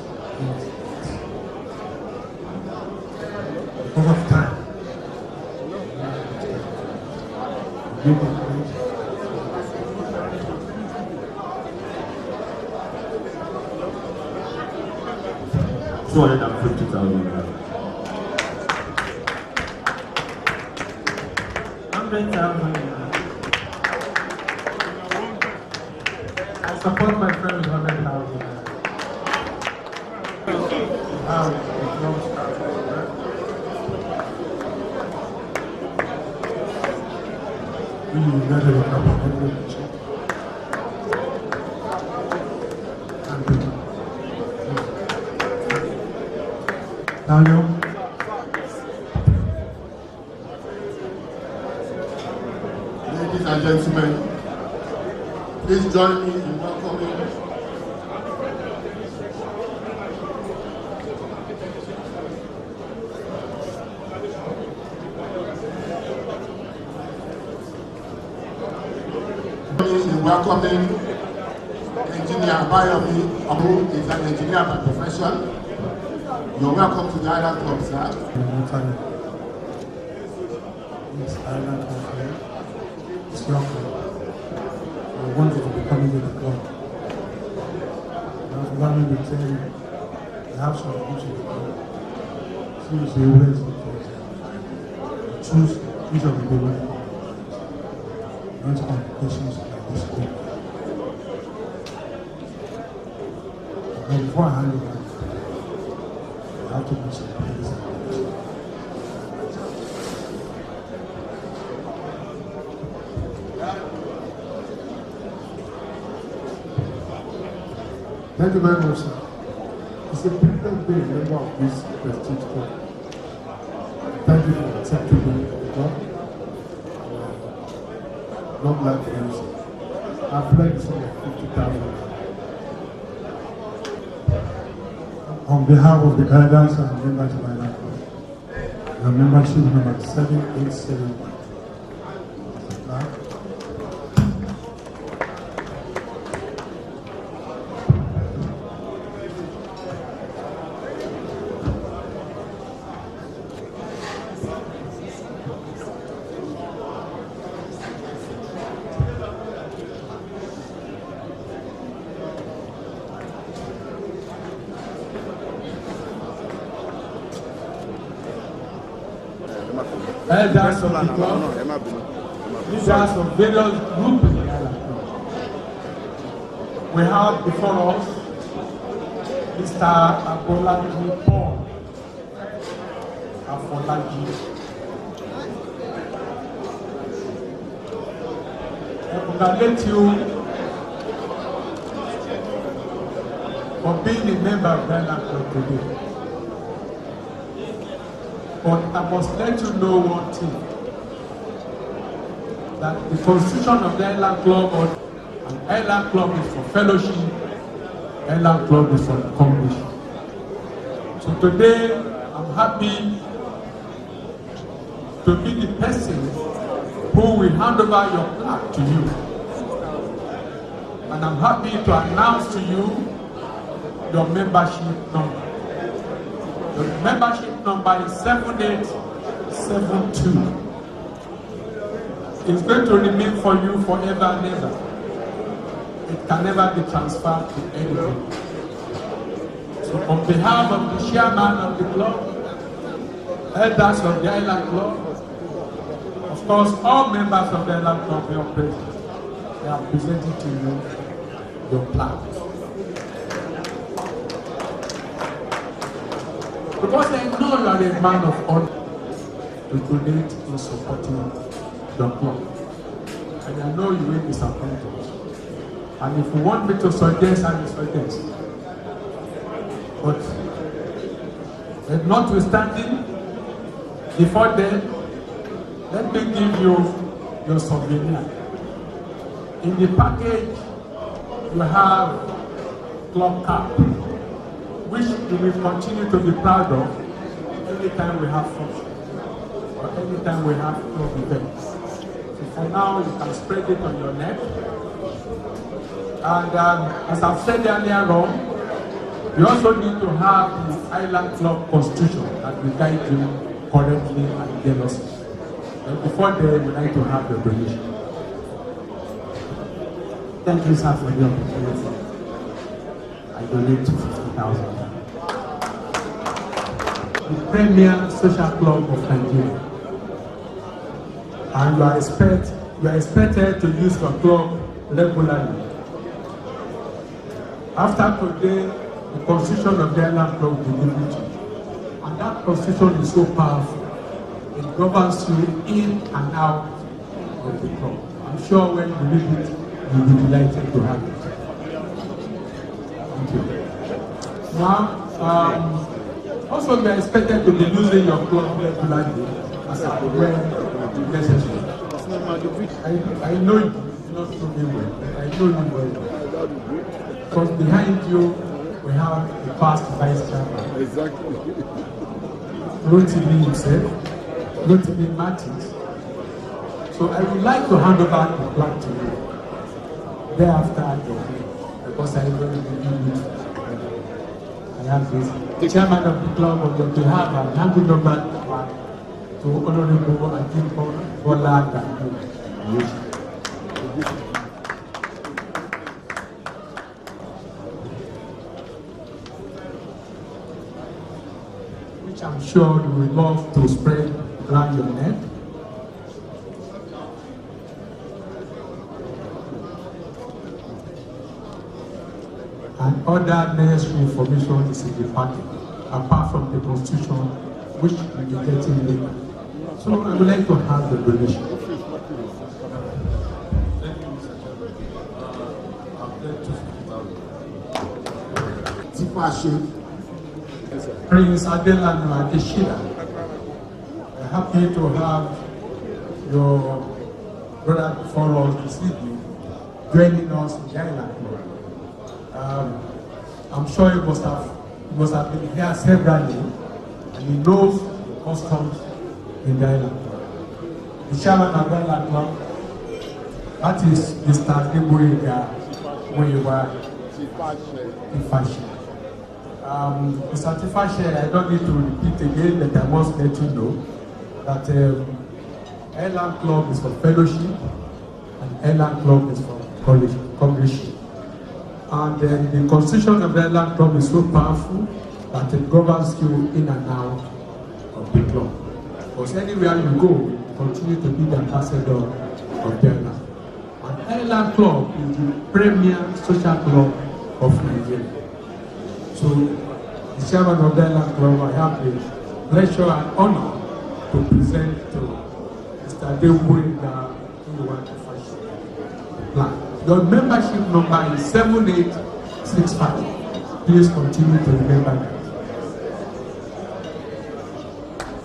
Because of time, give them praise. $250,000. 100,000. I support my friend with 100,000. We united a couple of hundred. Daniel. Ladies and gentlemen, please join me in welcoming Engineer Bayomi, who is an engineer by profession. You're welcome to the Island Club, sir. Yes, Island Club. It's your club. I want you to be coming to the club. Now, allow me to tell you, I have some issues with the club. Seriously, where is the place? Choose which of the people. Not complications like this group. Now, before I hand it back, I have to do some things. Thank you very much, sir. It's a privilege being a member of this prestige club. Thank you for accepting me at the club. Long life for you, sir. I've pledged the sum of 50,000. On behalf of the elders and members of my life, the membership number 787. Elders of the club, leaders of various groups in the Island Club. We have before us Mr. Abolaji Paul Afolaji. I congratulate you for being a member of the Island Club today. But I must let you know one thing, that the constitution of the Island Club, an Island Club is for fellowship, Island Club is for congregation. So today, I'm happy to be the person who will hand over your plaque to you. And I'm happy to announce to you your membership number. The membership number is 7872. It's going to remain for you forever and ever. It can never be transferred to anyone. So on behalf of the chairman of the club, elders of the Island Club, of course all members of the Island Club are present. They are presenting to you your plaque. Because I know you are a man of honor to donate in supporting the club. And I know you will disappoint us. And if you want me to suggest, I will suggest. But notwithstanding, before then, let me give you your souvenir. In the package, you have club cap, which you will continue to be proud of anytime we have function or anytime we have club events. So for now, you can spread it on your neck. And as I've said earlier on, you also need to have the Island Club Constitution that will guide you correctly and jealously. And before then, we'd like to have your donation. Thank you, sir, for the opportunity. I donate to 50,000. The Premier Social Club of Nigeria. And you are expected to use your club regularly. After today, the constitution of the Island Club will be given to you. And that constitution is so powerful. It governs you in and out of the club. I'm sure when you read it, you'll be delighted to have it. Thank you. Now, also we are expected to be using your club regularly as a when necessary. I know you, not through me well, but I know you well. Because behind you, we have the past vice chairman. Exactly. Rotimi himself, Rotimi Martins. So I would like to hand over the plaque to you. Thereafter, because I will be giving it. I have this. The chairman of the club on your behalf, I'm handing over the plaque to Honorable Adinko Bola Gandu. Which I'm sure you will love to spread around your neck. And other necessary information is in the packet, apart from the constitution, which will be getting later. So I would like to have the donation. Prince Adelano Adeshina, we're happy to have your brother before us this evening joining us in the Island Club. I'm sure you must have been here severally, and he knows the customs in the Island Club. The chairman of the Island Club, that is Mr. Adeboyega Moyewa Ifashe. Mr. Tifashe, I don't need to repeat again, but I must let you know that Island Club is for fellowship and Island Club is for congregation. And the constitution of the Island Club is so powerful that it governs you in and out of the club. Because anywhere you go, you continue to be the ambassador of the Island. And Island Club is the premier social club of Nigeria. So, the chairman of the Island Club, I have the pleasure and honor to present to Mr. Adeboyega plan. Your membership number is 7865. Please continue to remember that.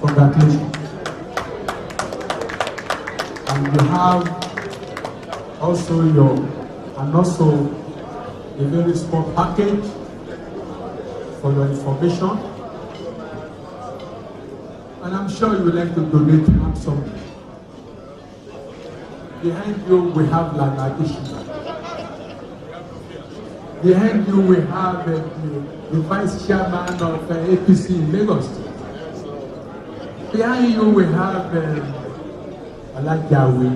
Congratulations. And you have also a very small package for your information, and I'm sure you would like to donate something. Behind you we have Lanadishina. Behind you we have the vice chairman of APC in Lagos State. Behind you we have Alajawi,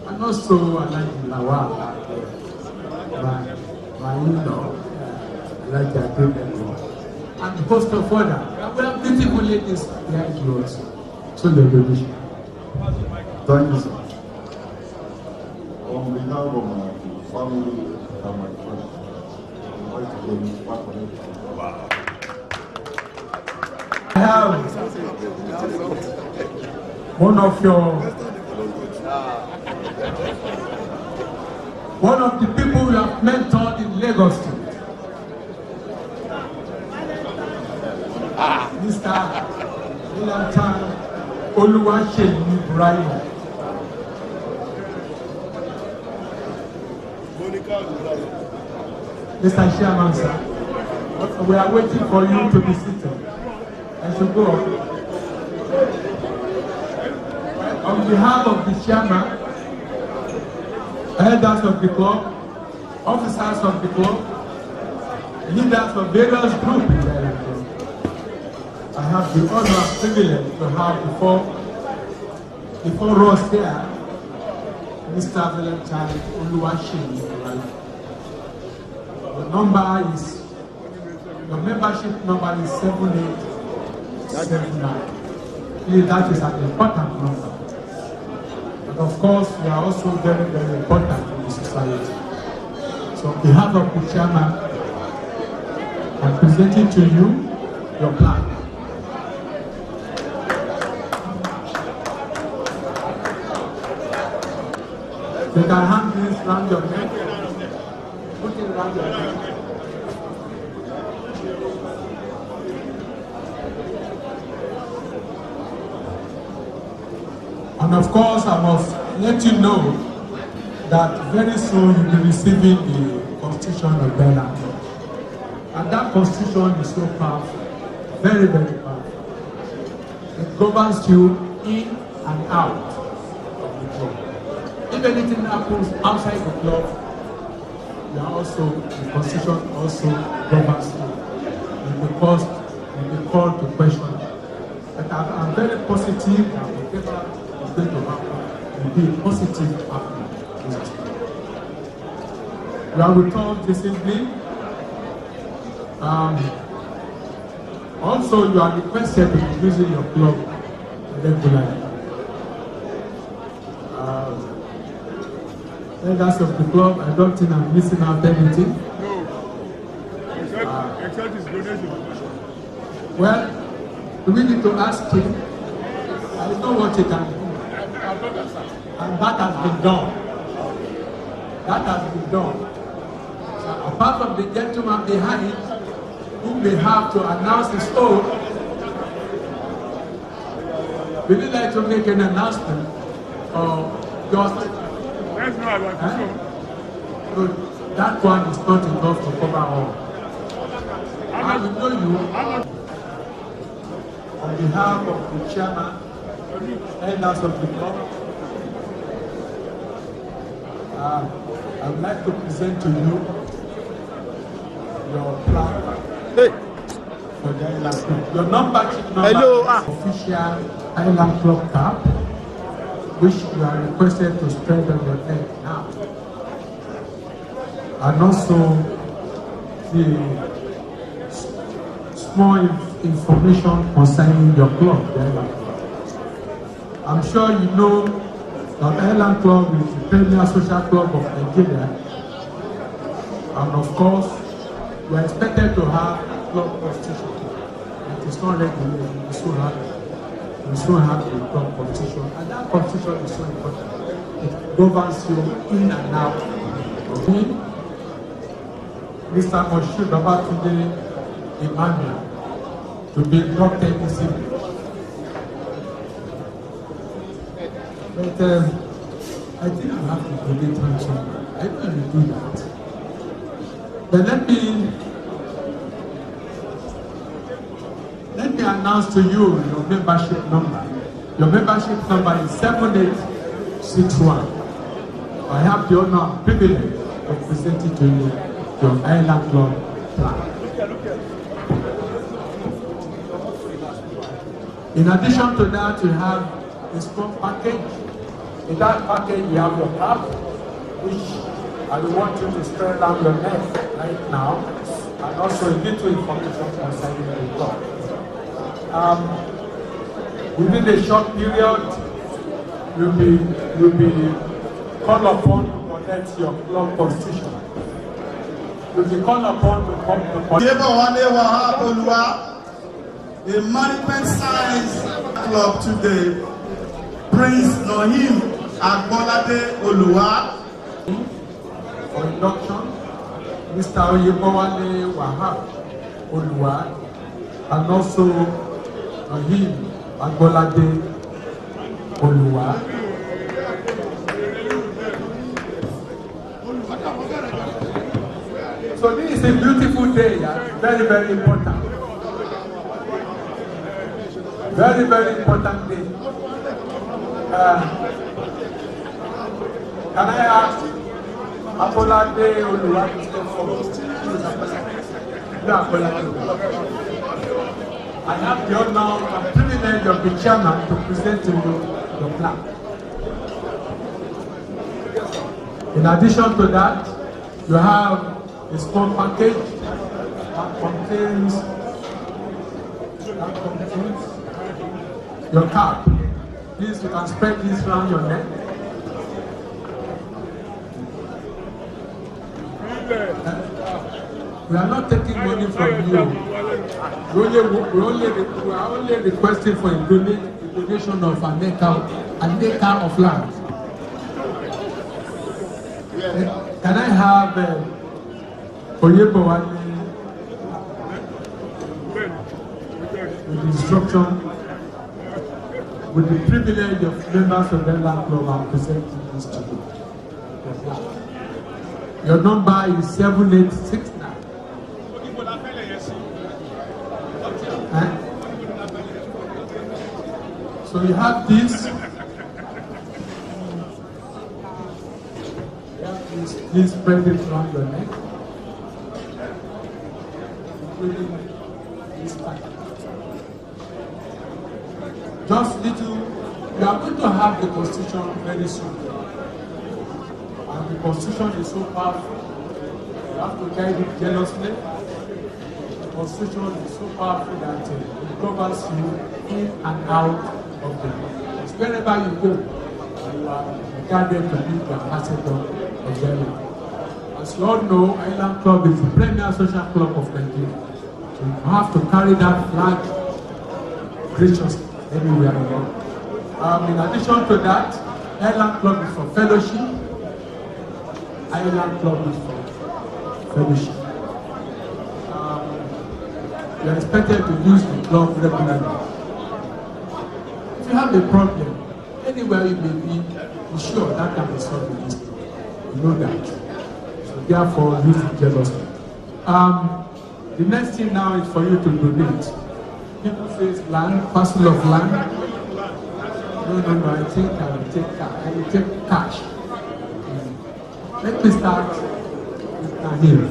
and also Alajilawa, my in-law, Alajawi. And the host of order. We have beautiful ladies behind you also. So the donation. Thank you, sir. On behalf of my family and my friends, I'd like to donate 500. I have one of the people you have mentored in Lagos State. Mr. Ilantan Oluwaseyi Ibrahim. Mr. Chairman, sir, we are waiting for you to be seated. I should go up. On behalf of the chairman, elders of the club, officers of the club, leaders of various groups in the I have the honor and privilege to have before Before us here, Mr. Valentine Oluwaseyi. Your membership number is 7879. That is an important number. And of course, you are also very, very important in the society. So on behalf of the chairman, I'm presenting to you your plan. You can hand this around your neck. Put it around your neck. And of course, I must let you know that very soon you'll be receiving the Constitution of Ghana. And that Constitution is so powerful, very, very powerful. It governs you in and out of the club. If anything happens outside the club, you are also, the Constitution also governs you. You'll be called to question. But I'm very positive that whatever is going to happen will be a positive outcome. You are with us recently. Also, you are requested to be using your club regularly. Members of the club, I don't think I'm missing out anything. No. Except his donation. Well, we need to ask him. I know what he can do. And that has been done. That has been done. So apart from the gentleman behind, who may have to announce his own, would you like to make an announcement or just? That's not about the show. So that one is not enough to cover all. I will know you on behalf of the chairman, elders of the club. I would like to present to you your plan for the Island Club. Your membership number is official Island Club cap, which you are requested to spread on your neck now. And also the small information concerning your club, the Island Club. I'm sure you know that Island Club is the premier social club of Nigeria. And of course, we are expected to have a club constitution. It is not regulated, we still have the club constitution. And that constitution is so important. It governs you in and out. Me, Mr. Moshood Babatunde Emmanuel, to be inducted this evening. But I think you have to donate him somewhere. I know you do that. But let me announce to you your membership number. Your membership number is 7861. I have the honor and privilege of presenting to you your Island Club plan. In addition to that, you have a strong package. In that package, you have your cap, which I will want you to spread down your neck right now, and also a little information concerning the club. Within a short period, you'll be called upon to collect your club constitution. You'll be called upon to come to a management science club today. Prince Nohim Agbolade Oluwa. For induction, Mr. Oyebowale Wahab Oluwa, and also Nohim Agbolade Oluwa. So this is a beautiful day, very, very important. Very, very important day. Can I ask Abolade Oluwa to step forward? I have the honor and privilege of the chairman to present to you your plan. In addition to that, you have a small package that contains your cap. This, you can spread this around your neck. We are not taking money from you. We are only requesting for a donation of an acre of land. Can I have Oyebo with instruction, with the privilege of members of the land club, I'm presenting this to you. Your number is 7869. So you have this. Please spread it around your neck. Just little, you are going to have the constitution very soon. And the constitution is so powerful, you have to guide it jealously. The constitution is so powerful that it covers you in and out of the law. Wherever you go, you are regarded to be the ambassador of the law. As you all know, Island Club is the premier social club of Nigeria. So you have to carry that flag graciously anywhere you go. In addition to that, Island Club is for fellowship. Island Club is for fellowship. You are expected to use the club regularly. If you have a problem, anywhere you may be sure that can be solved with this club. You know that. Therefore, use it jealously. The next thing now is for you to donate. People say land, parcel of land. No, I think I will take cash. I will take cash. Let me start with Nahir.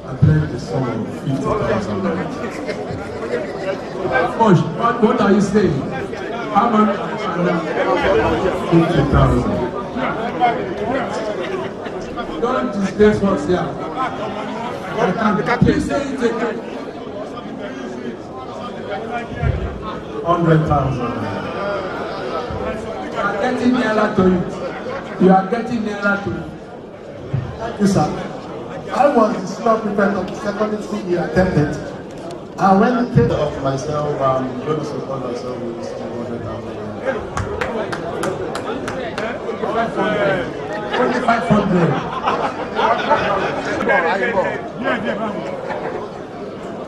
I pledge the sum of 50,000. What are you saying? How much? 50,000. Don't disgrace what's here. I can't. Please say it again. 100,000. You are getting nearer to it. You are getting nearer to it. Thank you, sir. I was the senior prefect of the secondary school we attended. And when it came of myself, I'm going to support myself with 100,000. 500.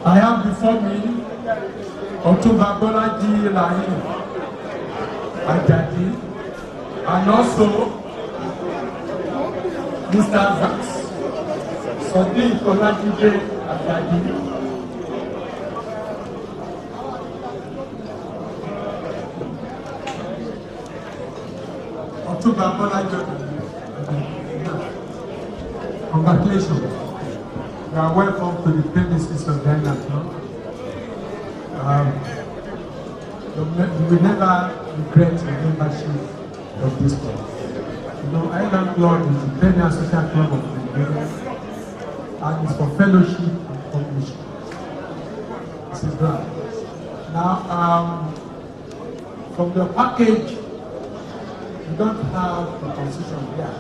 I have before me October Bolaji Lahi Ajadi and also Mr. Zax Sadiq Olajide Ajadi. October Bolaji. Congratulations. You are welcome to the premises of the Island Club. You will never regret the membership of this club. You know, Island Club is the premier social club of Nigeria and it's for fellowship and commission. This is right. Now, from the package, you don't have the constitution here.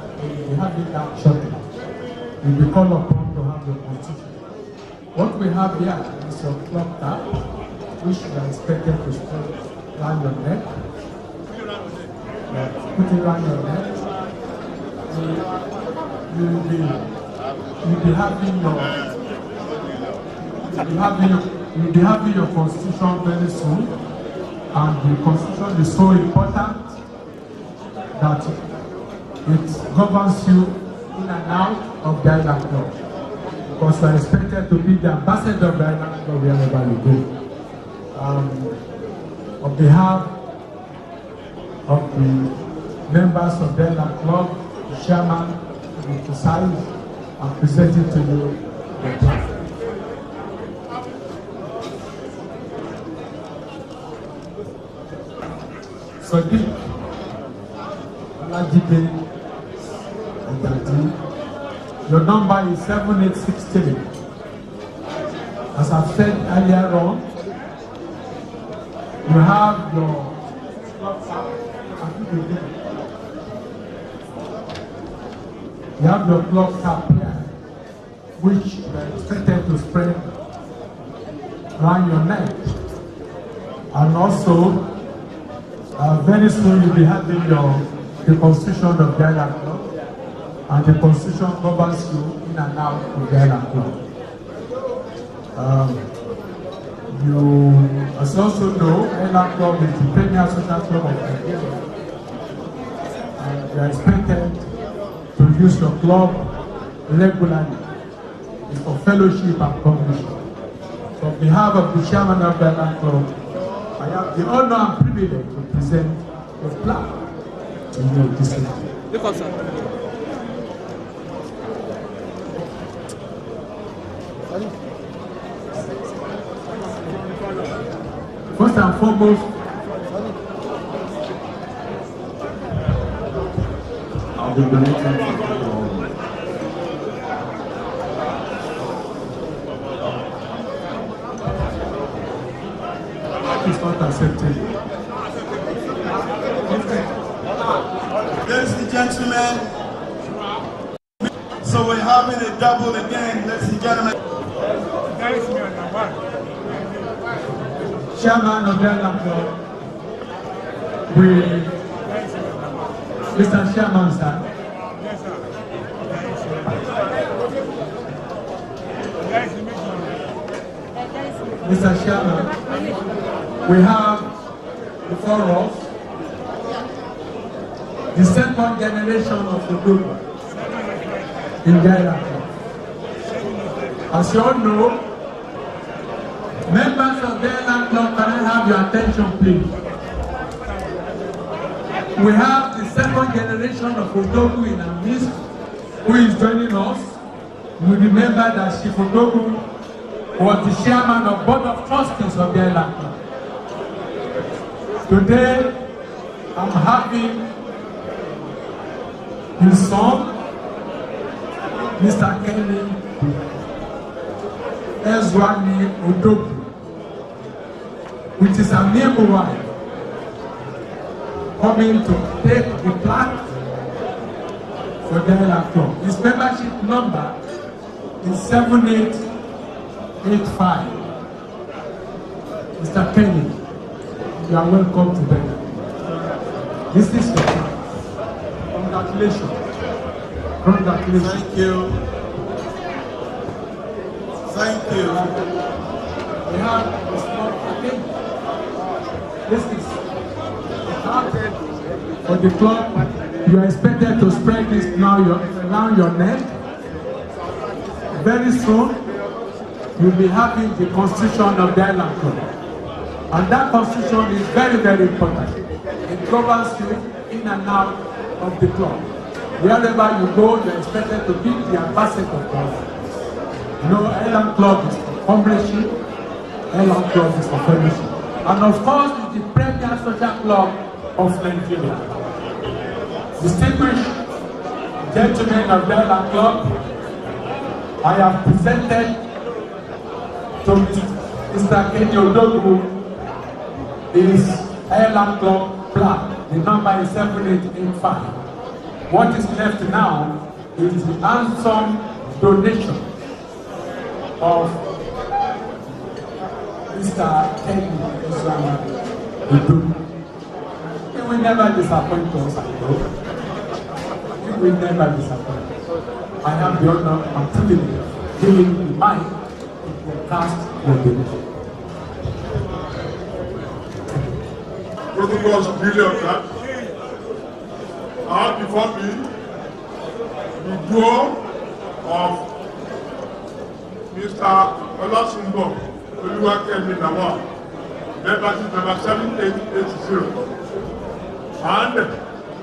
You have it down shortly. You'll be called upon to have the constitution. What we have here is your club tab, which you are expected to spread around your neck. Put it around your neck. You'll be having your constitution very soon, and the constitution is so important that it governs you in and out of the Island Club, because you are expected to be the ambassador of the Island Club wherever you go. On behalf of the members of the Island Club, the chairman, the presides, I'm presenting to you the plan. Sadiq Olajide Ajadi. Your number is 7863. As I've said earlier on, you have your blood cap here, which you are expected to spread around your neck. And also, very soon you'll be having the constitution of the Island Club, and the constitution covers you in and out of the Island Club. You, as you also know, Island Club is the premier social club of Nigeria, and you are expected to use your club regularly. It's for fellowship and commission. So on behalf of the chairman of the Island Club, I have the honor and privilege to present the plaque to you this evening. First and foremost, I'll be donating it's not accepted. Ladies and gentlemen, so we're having a double again, ladies and gentlemen. Chairman of the Island Club, Mr. Chairman, sir. Mr. Chairman, we have before us the second generation of the group in the Island Club. As you all know, members of the Island Club, can I have your attention, please? We have the second generation of Odogu in our midst, who is joining us. You remember that Chief Odogu was the chairman of Board of Trustees of the Island Club. Today, I'm having his son, Mr. Kenny Ezwani Odogu, which is a neighbor wife, coming to take the plaque for the Island Club. His membership number is 7885. Mr. Kenny, you are welcome to them. This is your plaque. Congratulations. Congratulations. Thank you. Thank you. We have a small package. This is for the club. You are expected to spread this now around your neck. Very soon, you'll be having the constitution of the Island Club. And that constitution is very, very important. It governs you in and out of the club. Wherever you go, you are expected to be the ambassador of God. You know, Island Club is for comradeship, Island Club is for fellowship. And of course, it's the premier social club of Nigeria. Distinguished gentlemen of the Island Club, I have presented to Mr. Kenny Odogu his Island Club plaque. The number is 7885. What is left now is the handsome donation of Mr. Kenny Odogu. He will never disappoint us, I know. He will never disappoint us. I have the honor and privilege of giving the mic to cast your donation. Protocols brilliant, that. I have before me the duo of Mr. Olasunbo Oluwakemi Lawal, membership number 7880, and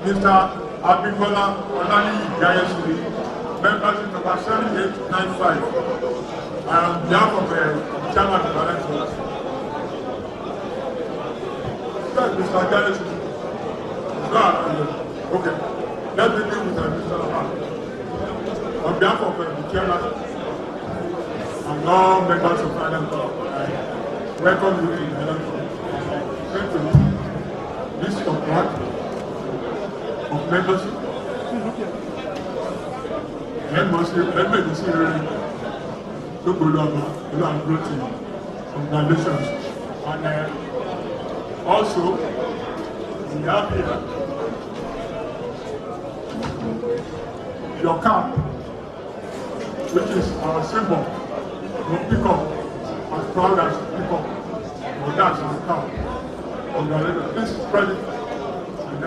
Mr. Abimbola Olaniyi Gayesuri, membership number 7895. I am on behalf of the chairman of the Island Club. Mr. Gayesuri. Okay. Let me deal with Mr. Lamar. On behalf of the chairman and all members of Island Club, I welcome you to Island Club. Thank you. This support of membership. Let me see look good and growth. Congratulations. And also, we have here your cap, which is our symbol. You pick up as proud as you pick up. But that's our cap. Congratulations. Please spread it. And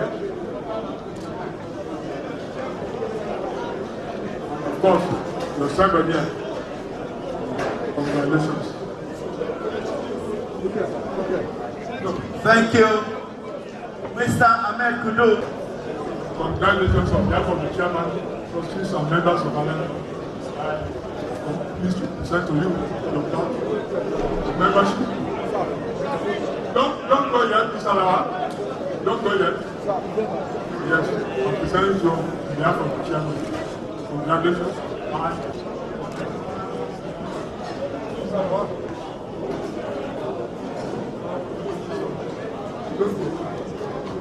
of course, your second year. Congratulations. Thank you, Mr. Ahmed Kudu. Congratulations on behalf of the chairman, trustees, and members of Parliament. I am pleased to present to you your card, the membership. Don't go yet, Mr. Lawa. Don't go yet. Yes, I'm presenting you on behalf of the chairman. Congratulations.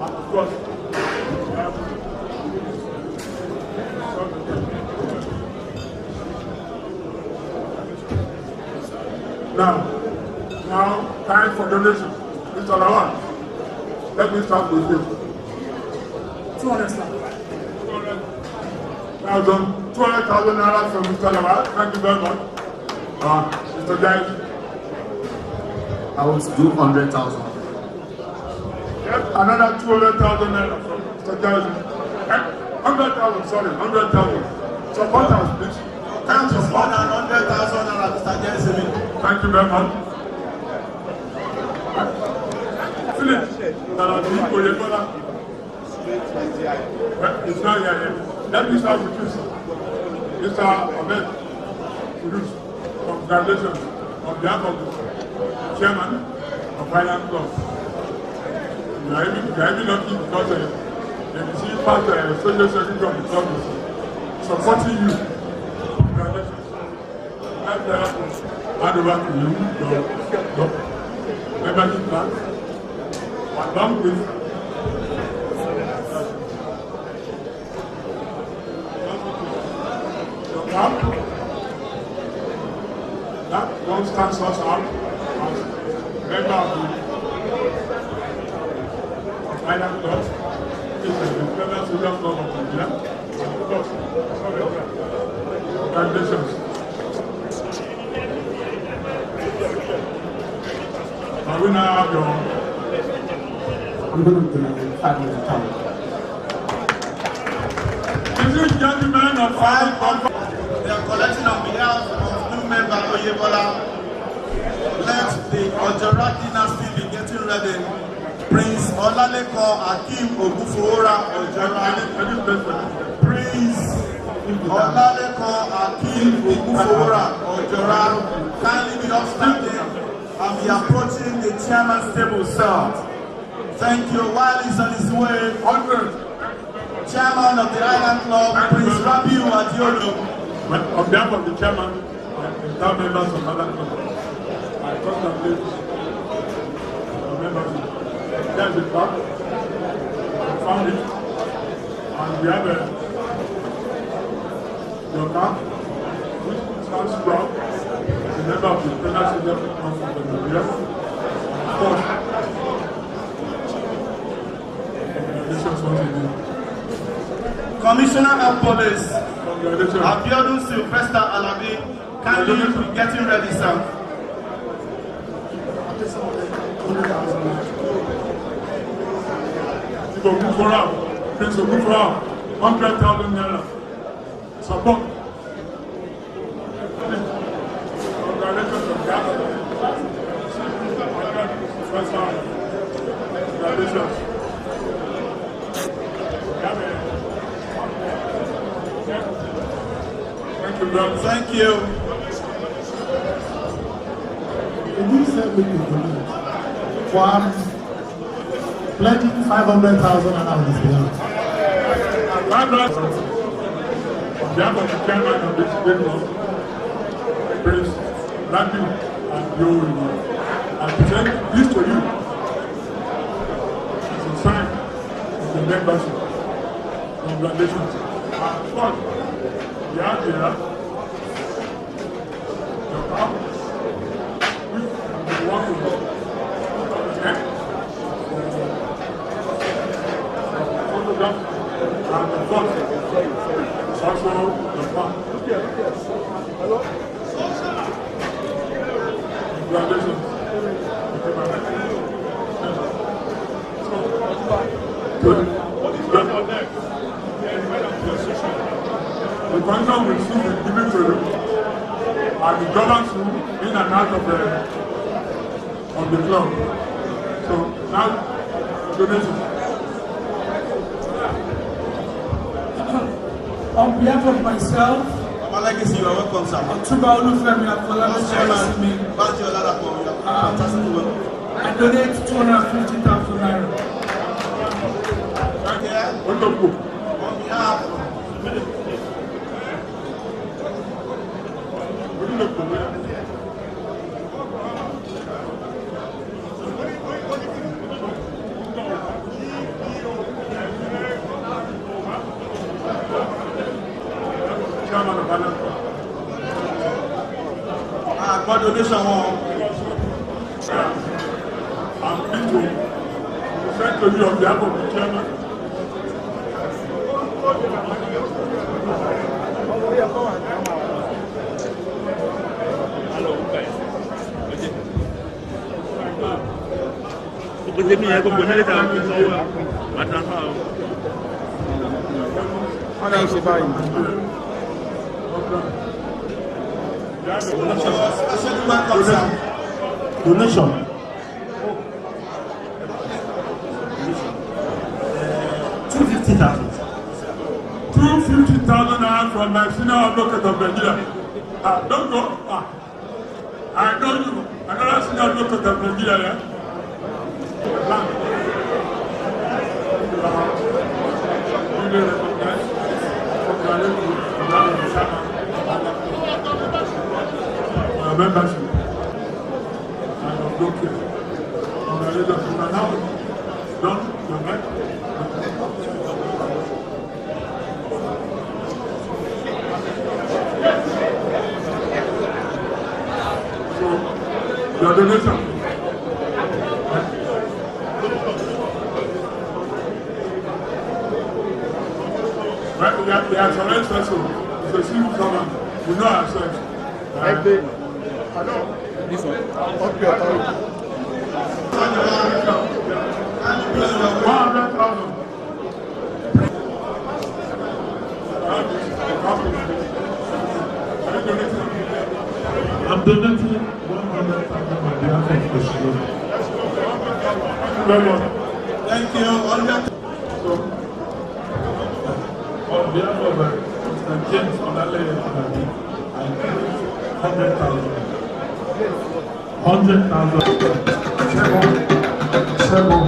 Of course. Now, time for donation. Mr. Lawan, let me start with you. 200,000 naira from Mr. Lawan. Thank you very much. Mr. Jai. I will do 100,000. Yep, another 200,000 naira from Mr. Jai. 100,000, sorry, 100,000. Supporters, please. Count is more than 100,000 naira, Mr. Jensen. Thank you very much. Philip, it's not here yet. Let me start with you. Mr. Ahmed, congratulations on behalf of the chairman of Island Club. You are even lucky because the chief part social secretary of the club is supporting you. Congratulations. Hand over to you, your membership card, along with your cap. That one stands us out as member of the Island Club. It's the Federal Social Club of Nigeria. Congratulations. I will now have your... I'm going to do 500,000. Ladies and gentlemen of Island Club, they are collecting on behalf of new member Oyebola. Let the Ojora dynasty be getting ready. Prince Olaleko Akim Ogufowora Ojora. Prince Olaleko Akim Ogufowora Ojora. Kindly be upstanding and be approaching the chairman's table, sir. Thank you. While he's on his way, Chairman of the Island Club, Prince Rabiu Adiolo. On behalf of the chairman and the members of Island Club, I congratulate the members. There's the card. I found it. And we have your card, which stands proud as a member of the Federal Social Club of Nigeria. Of course, congratulations once again. Commissioner of Police, Abiodun Sylvester Alabi, kindly be getting ready, sir. Prince Ogufora, 100,000 naira. Support. Congratulations on that. Congratulations. Thank you. pledging 500,000 naira on his behalf. On behalf of the chairman of this business, Prince Randy and Yori, I present this to you as a sign of the membership. Congratulations. And first, we have here your cup, which has been working on. Photograph and the box. Also the farm. Congratulations. The condition will soon be given to you and the governs you in and out of the club. So now donation. On behalf of myself, my legacy, you are welcome, sir. Tuba Olufemi Afolabi Chairman, I donate 250,000 naira. On behalf donation one. I'm pleased to present to you on behalf of the chairman. Donation. 250,000 naira from my senior advocate of Nigeria. Don't go. I know you. Another senior advocate of Nigeria. Membership. Donc, on va aller dans ce canal. Donc, le mec. So, la donation. Right, we are select vessel. It's a civil servant. We know ourselves. This one. Up your authority. 100,000. I'm donating 100,000 on behalf of the school. Thank you. So, on behalf of Mr. James Onale, I give 100,000. 100,000. Seven.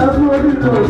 Everybody knows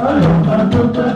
Ayọ̀ máa dúpẹ́.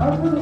I'm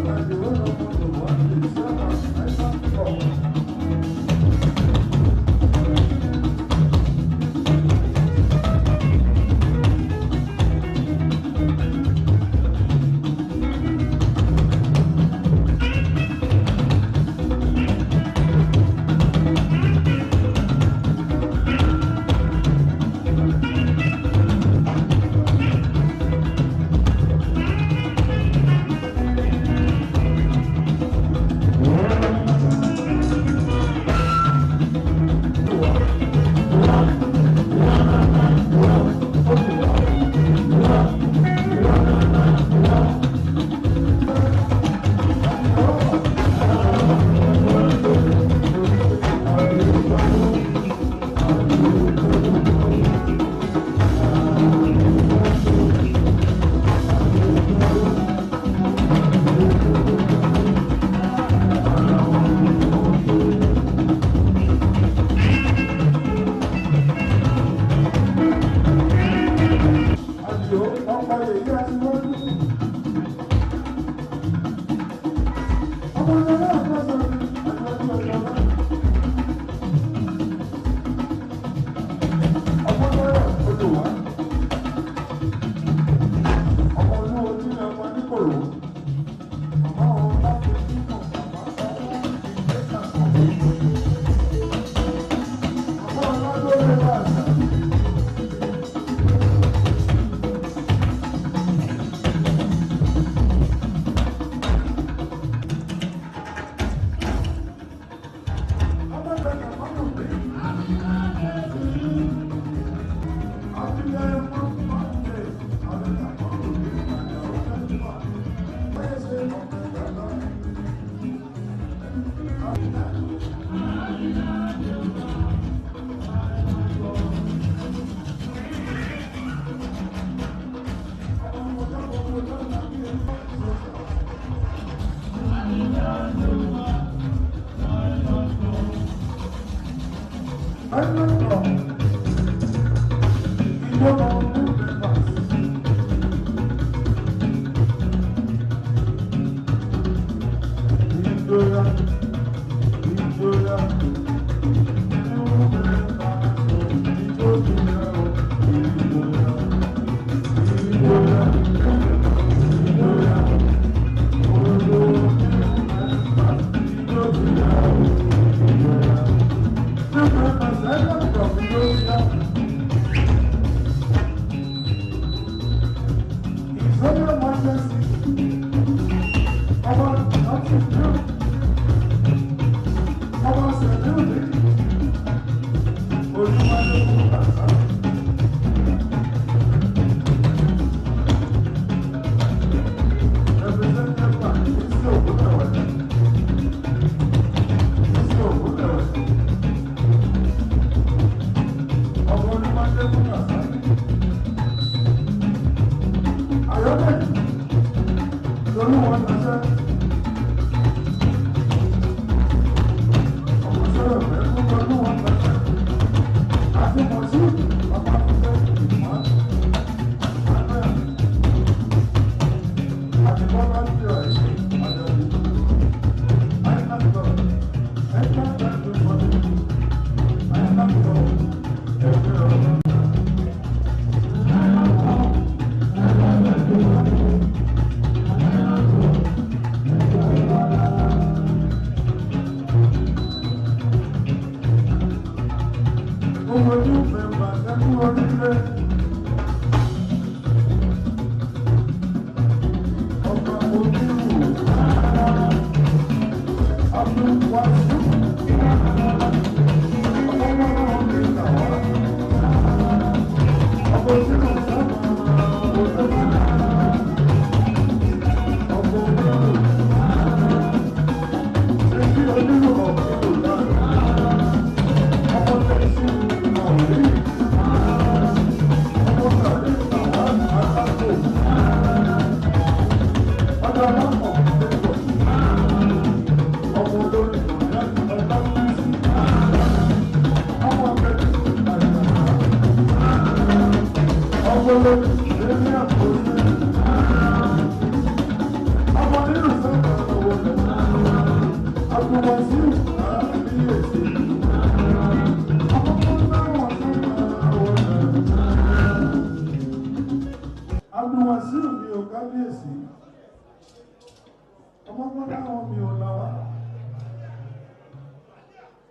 ọmọ láwọn mi ò là wá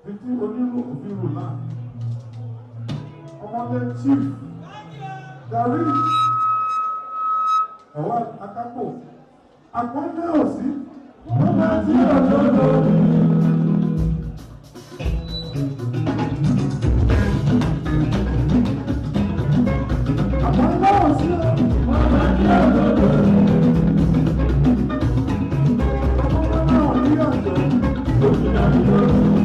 títí onírú òfin rò náà ọmọdé chief gàrí ẹ̀wà akápò àpọ́nlé òsì wọ́n bá tí ọjọ́ lórí. àpọ́nlé òsì wọ́n bá tí ọjọ́ lórí. ọmọ náà ní ọjọ́ lórí dàbí lórí.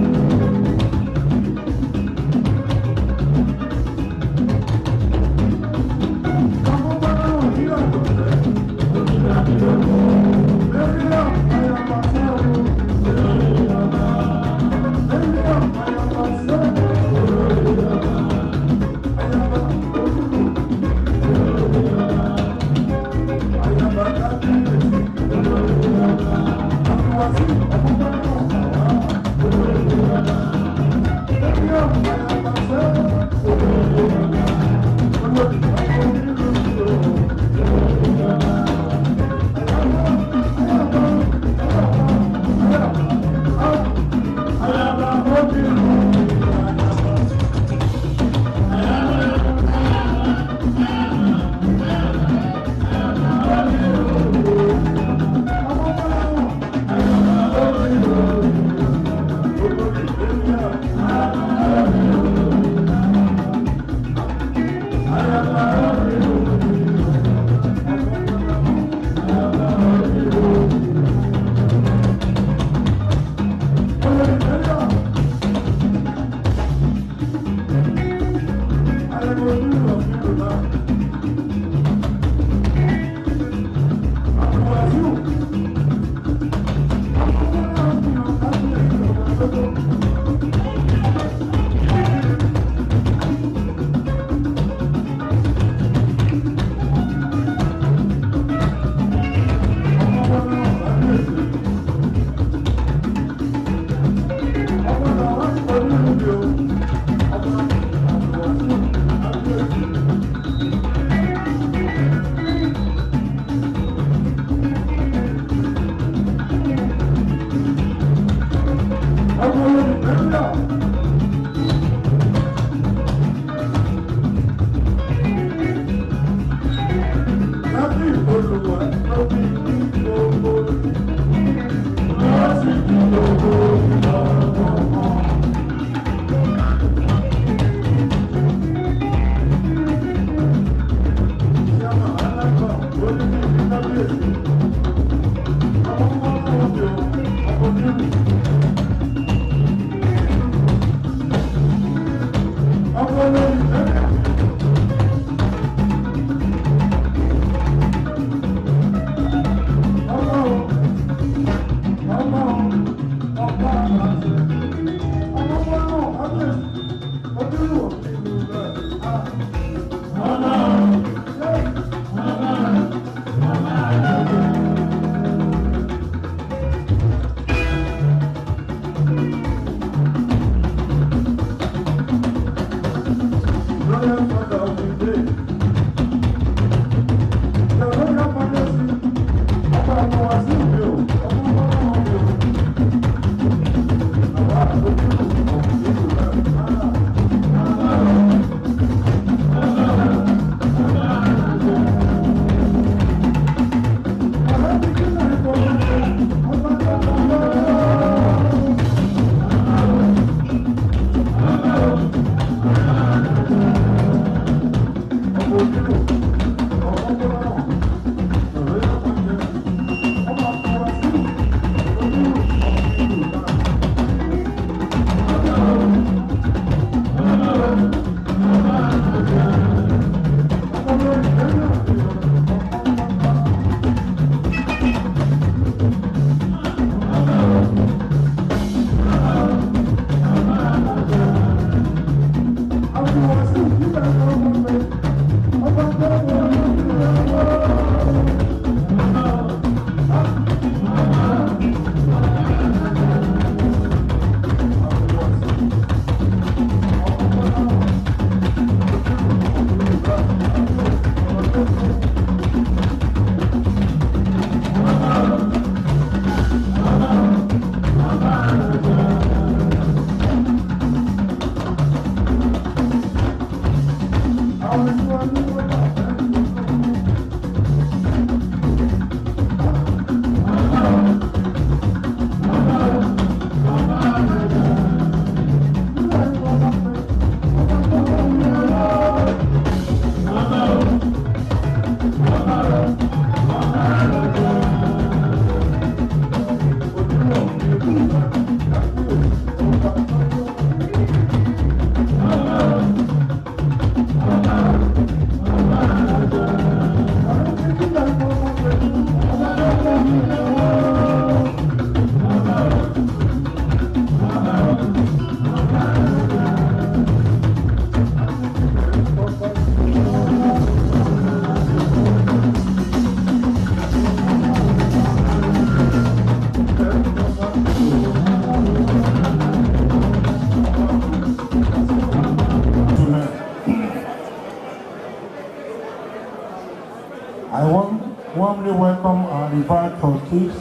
especially welcome our revived trustees,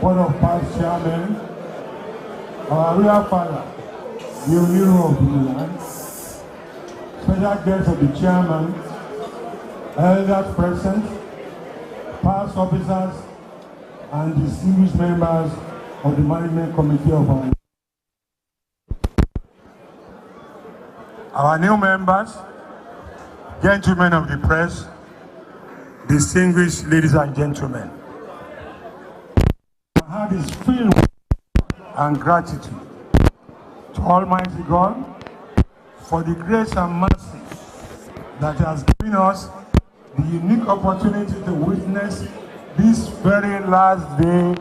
board of past chairmen, our real father, the hero of the land, special guests of the chairman, elders present, past officers, and distinguished members of the management committee of our new members, gentlemen of the press, distinguished ladies and gentlemen. My heart is filled with and gratitude to Almighty God for the grace and mercy that has given us the unique opportunity to witness this very last day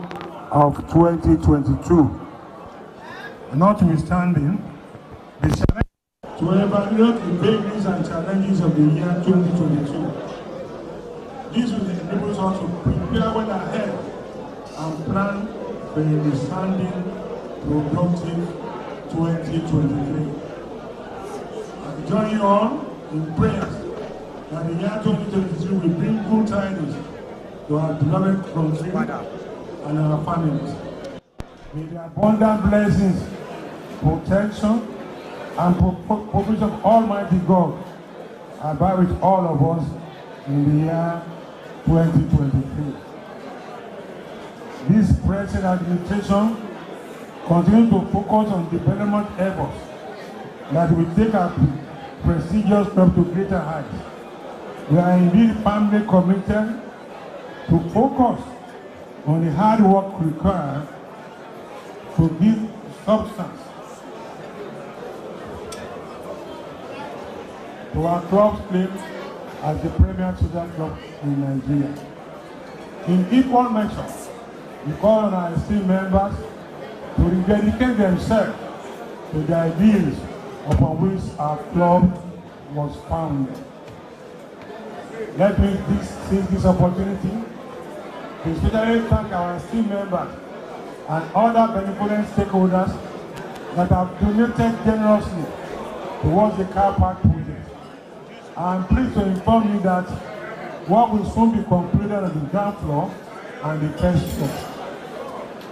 of 2022. Notwithstanding the challenge to evaluate the vagaries and challenges of the year 2022. This will enable us to prepare well ahead and plan for a resounding, productive 2023. I join you all in prayers that the year 2023 will bring good tidings to our beloved country and our families. May the abundant blessings, protection, and provision of Almighty God abide with all of us in the year 2023. This present administration continues to focus on development efforts that will take our prestigious club to greater heights. We are indeed firmly committed to focus on the hard work required to give substance to our club's claim as the premier children's club in Nigeria. In equal measure, we call on our esteemed members to rededicate themselves to the ideals upon which our club was founded. Let me seize this opportunity to especially thank our esteemed members and other benevolent stakeholders that have donated generously towards the car park project. I am pleased to inform you that work will soon be concluded on the ground floor and the first floor.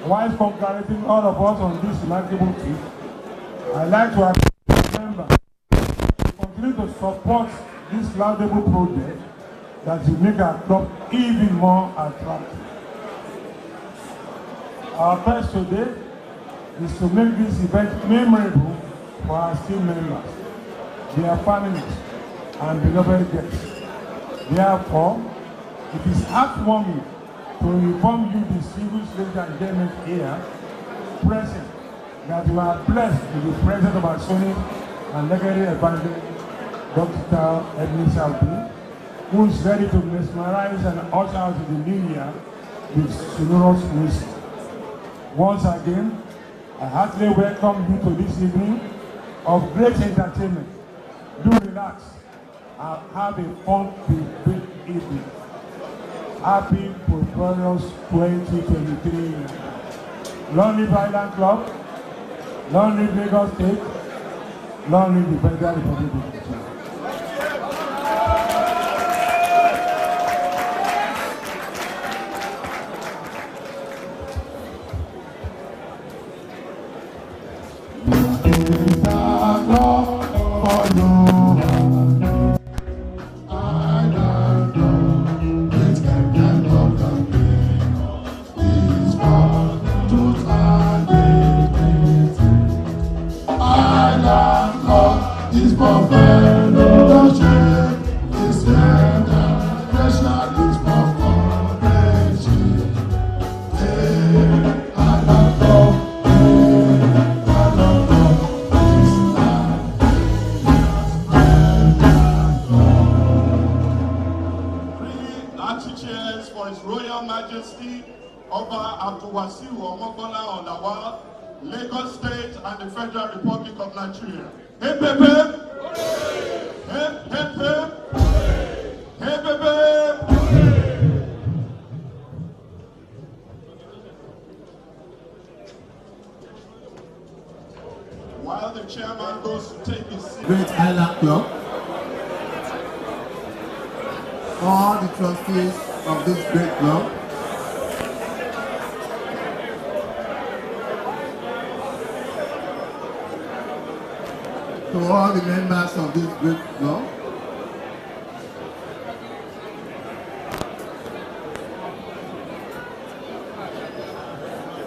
While congratulating all of us on this remarkable trip, I'd like to ask the members to continue to support this laudable project that will make our club even more attractive. Our first today is to make this event memorable for our esteemed members, their families, and beloved guests. Therefore, it is heartwarming to inform you, distinguished ladies and gentlemen here present, that we are blessed with the presence of our Sonny and legendary evangelist, Dr. Edwin Salpi, who is ready to mesmerize and usher out the new year with sonorous music. Once again, I heartily welcome you to this evening of great entertainment. Do relax and have a fun-filled evening. Happy, prosperous 2023. Long live Island Club, long live Lagos State, long live the Federal Republic of Nigeria. Lagos State and the Federal Republic of Nigeria. Hey, baby! Hey, hey, hey! Hey, baby! While the chairman goes to take his seat. Great Island Club, all the trustees of this great club, to all the members of this great club,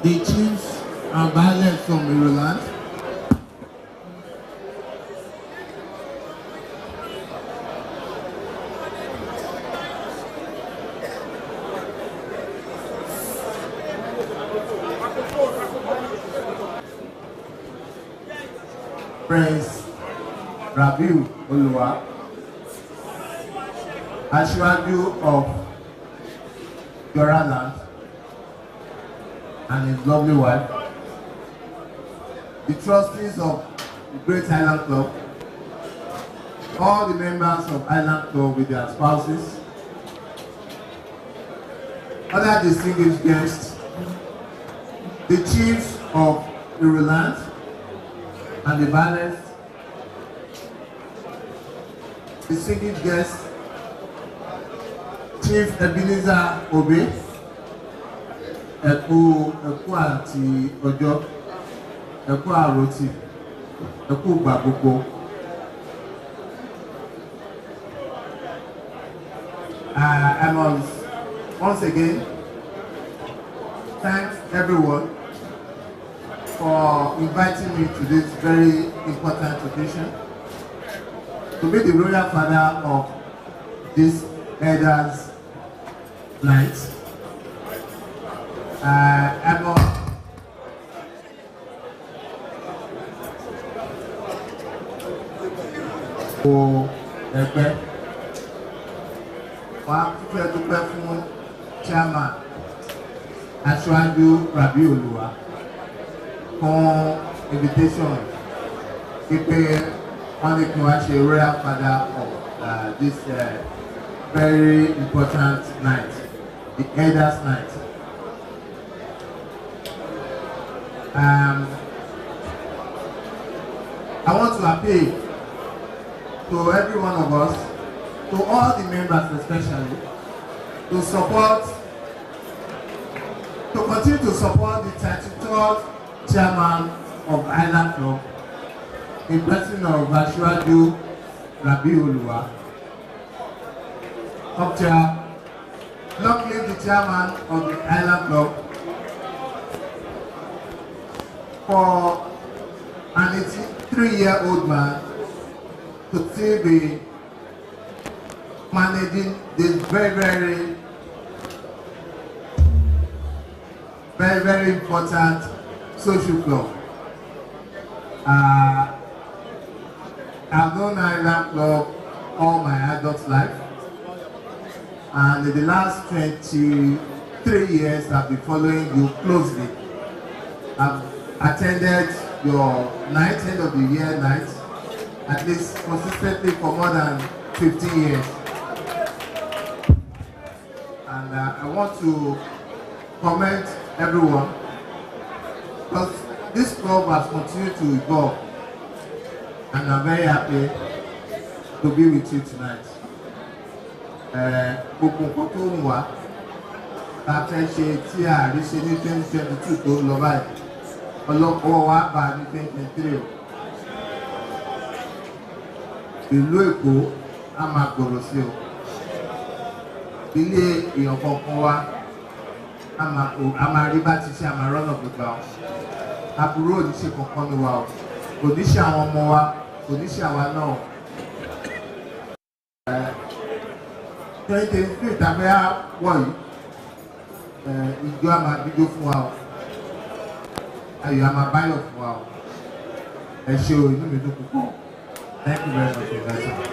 the chiefs and bailiffs from Maryland, Prince Rabiu Oluwa, Aṣíwájú of Yoraland, and his lovely wife, the trustees of the Great Island Club, all the members of Island Club with their spouses, other distinguished guests, the chiefs of Ireland and the bailiffs, distinguished guests, Chief Ebenezer Obe, ẹkú àti ọjọ́, ẹkú àròtì, ẹkú ìgbà gbogbo. I must once again thank everyone for inviting me to this very important occasion to be the royal father of this elders' night. I must for ẹgbẹ́ wá fífẹ́ dúpẹ́ fún chairman Aṣíwájú Rabiu Oluwa fún invitation pípé wọ́n ní kí wọ́n ṣe royal father of this very important night, the elders' night. I want to appeal to every one of us, to all the members especially, to support, to continue to support the 33rd chairman of Island Club, in person of Aṣíwájú Rabiu Oluwa. Luckily, the chairman of the Island Club, for an 83-year-old man to still be managing this very important social club. I've known Island Club all my adult life, and in the last 23 years I've been following you closely. I've attended your night, end of the year night, at least consistently for more than 15 years. And I want to commend everyone, because this club has continued to evolve, and I'm very happy to be with you tonight. Gbogbo nǹkan tó ń wá ta fẹ́ ṣe tí a rí ṣe ní 2022 tó lọ báyìí, ọlọ́pọ̀ wa bá ní 2023. Ìlú Èkó a máa gbòòrò sí o. Ilé èèyàn kọ̀ọ̀kan wa a máa rí bá ti ṣe a máa rọ́nà gbogbo àwọn. Àbúrò ò ní ṣe kankan ní wa o. Kò ní ṣe àwọn ọmọ wa, kò ní ṣe àwa náà. 2023 tàbí àwọ̀ yìí, ìjọ a máa bíjó fún wa o. Ayọ̀ a máa báyọ̀ fún wa o. Ẹ ṣé o, inú mi dùn púpọ̀. Thank you very much for inviting me.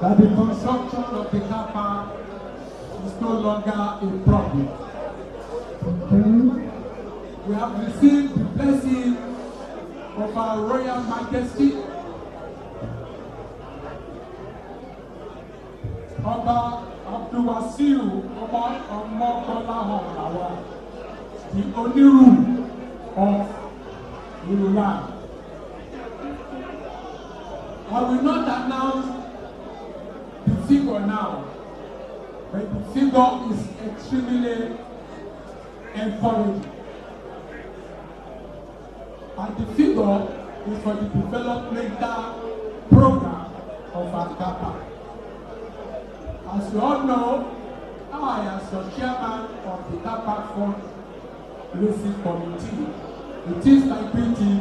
That the construction of the car park is no longer a problem. We have received the blessing of our Royal Majesty, Ọba Abdulwasiu Ọmọkọ́láhàn, the Oniru of Yoruba. I will not announce the figure now, but the figure is extremely encouraging. And the figure is for the developmental program of our car park. As you all know, I, as the chairman of the car park fund leasing committee, it is my duty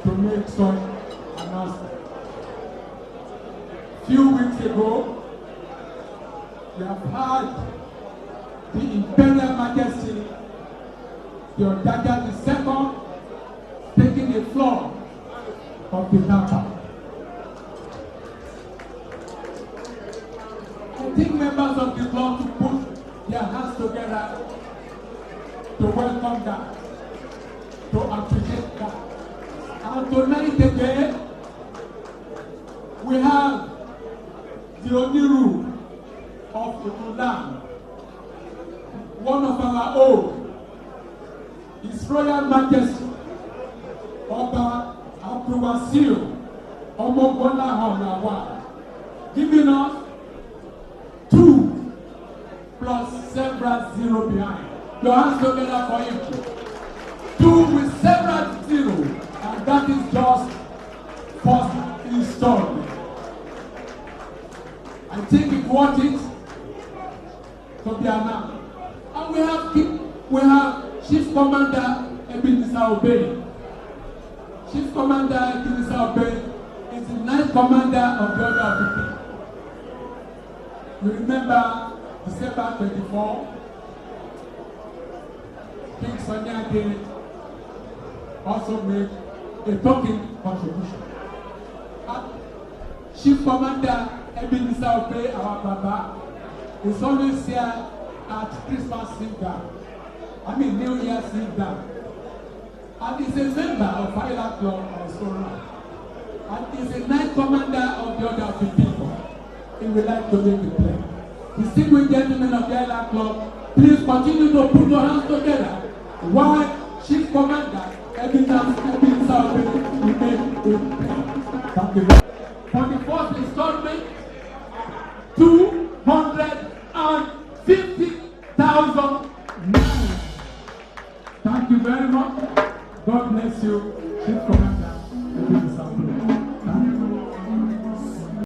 to make such announcement. Few weeks ago, we have had the Imperial Majesty, the Odaja II, taking the floor of the car park. I think members of the club to put their hands together to welcome that, to appreciate that. And tonight again, we have the Oniru of Irulan, one of our own. His Royal Majesty Oba Abdulwasiu Omobola Hanawa, giving us 2 plus several 0 behind. Your hands together for him. 2 with several 0, and that is just first installment. I think it's worth it to be announced. And we have Chief Commander Ebenezer Obey. Chief Commander Ebenezer Obey is the 9th commander of the Order of the King. You remember December 24, King Sonny also made a token contribution. Chief Commander Ebenezer Obey, our Baba, is always here at Christmas New Year's sit down. And is a member of Island Club also. And is a 9th commander of the Order of the People. He would like to make a play. Distinguished gentlemen of the Island Club, please continue to put your hands together while Chief Commander Ebenezer Obey will make a play. Thank you. For the first installment, 250,000 naira. Thank you very much. God bless you, Chief Commander.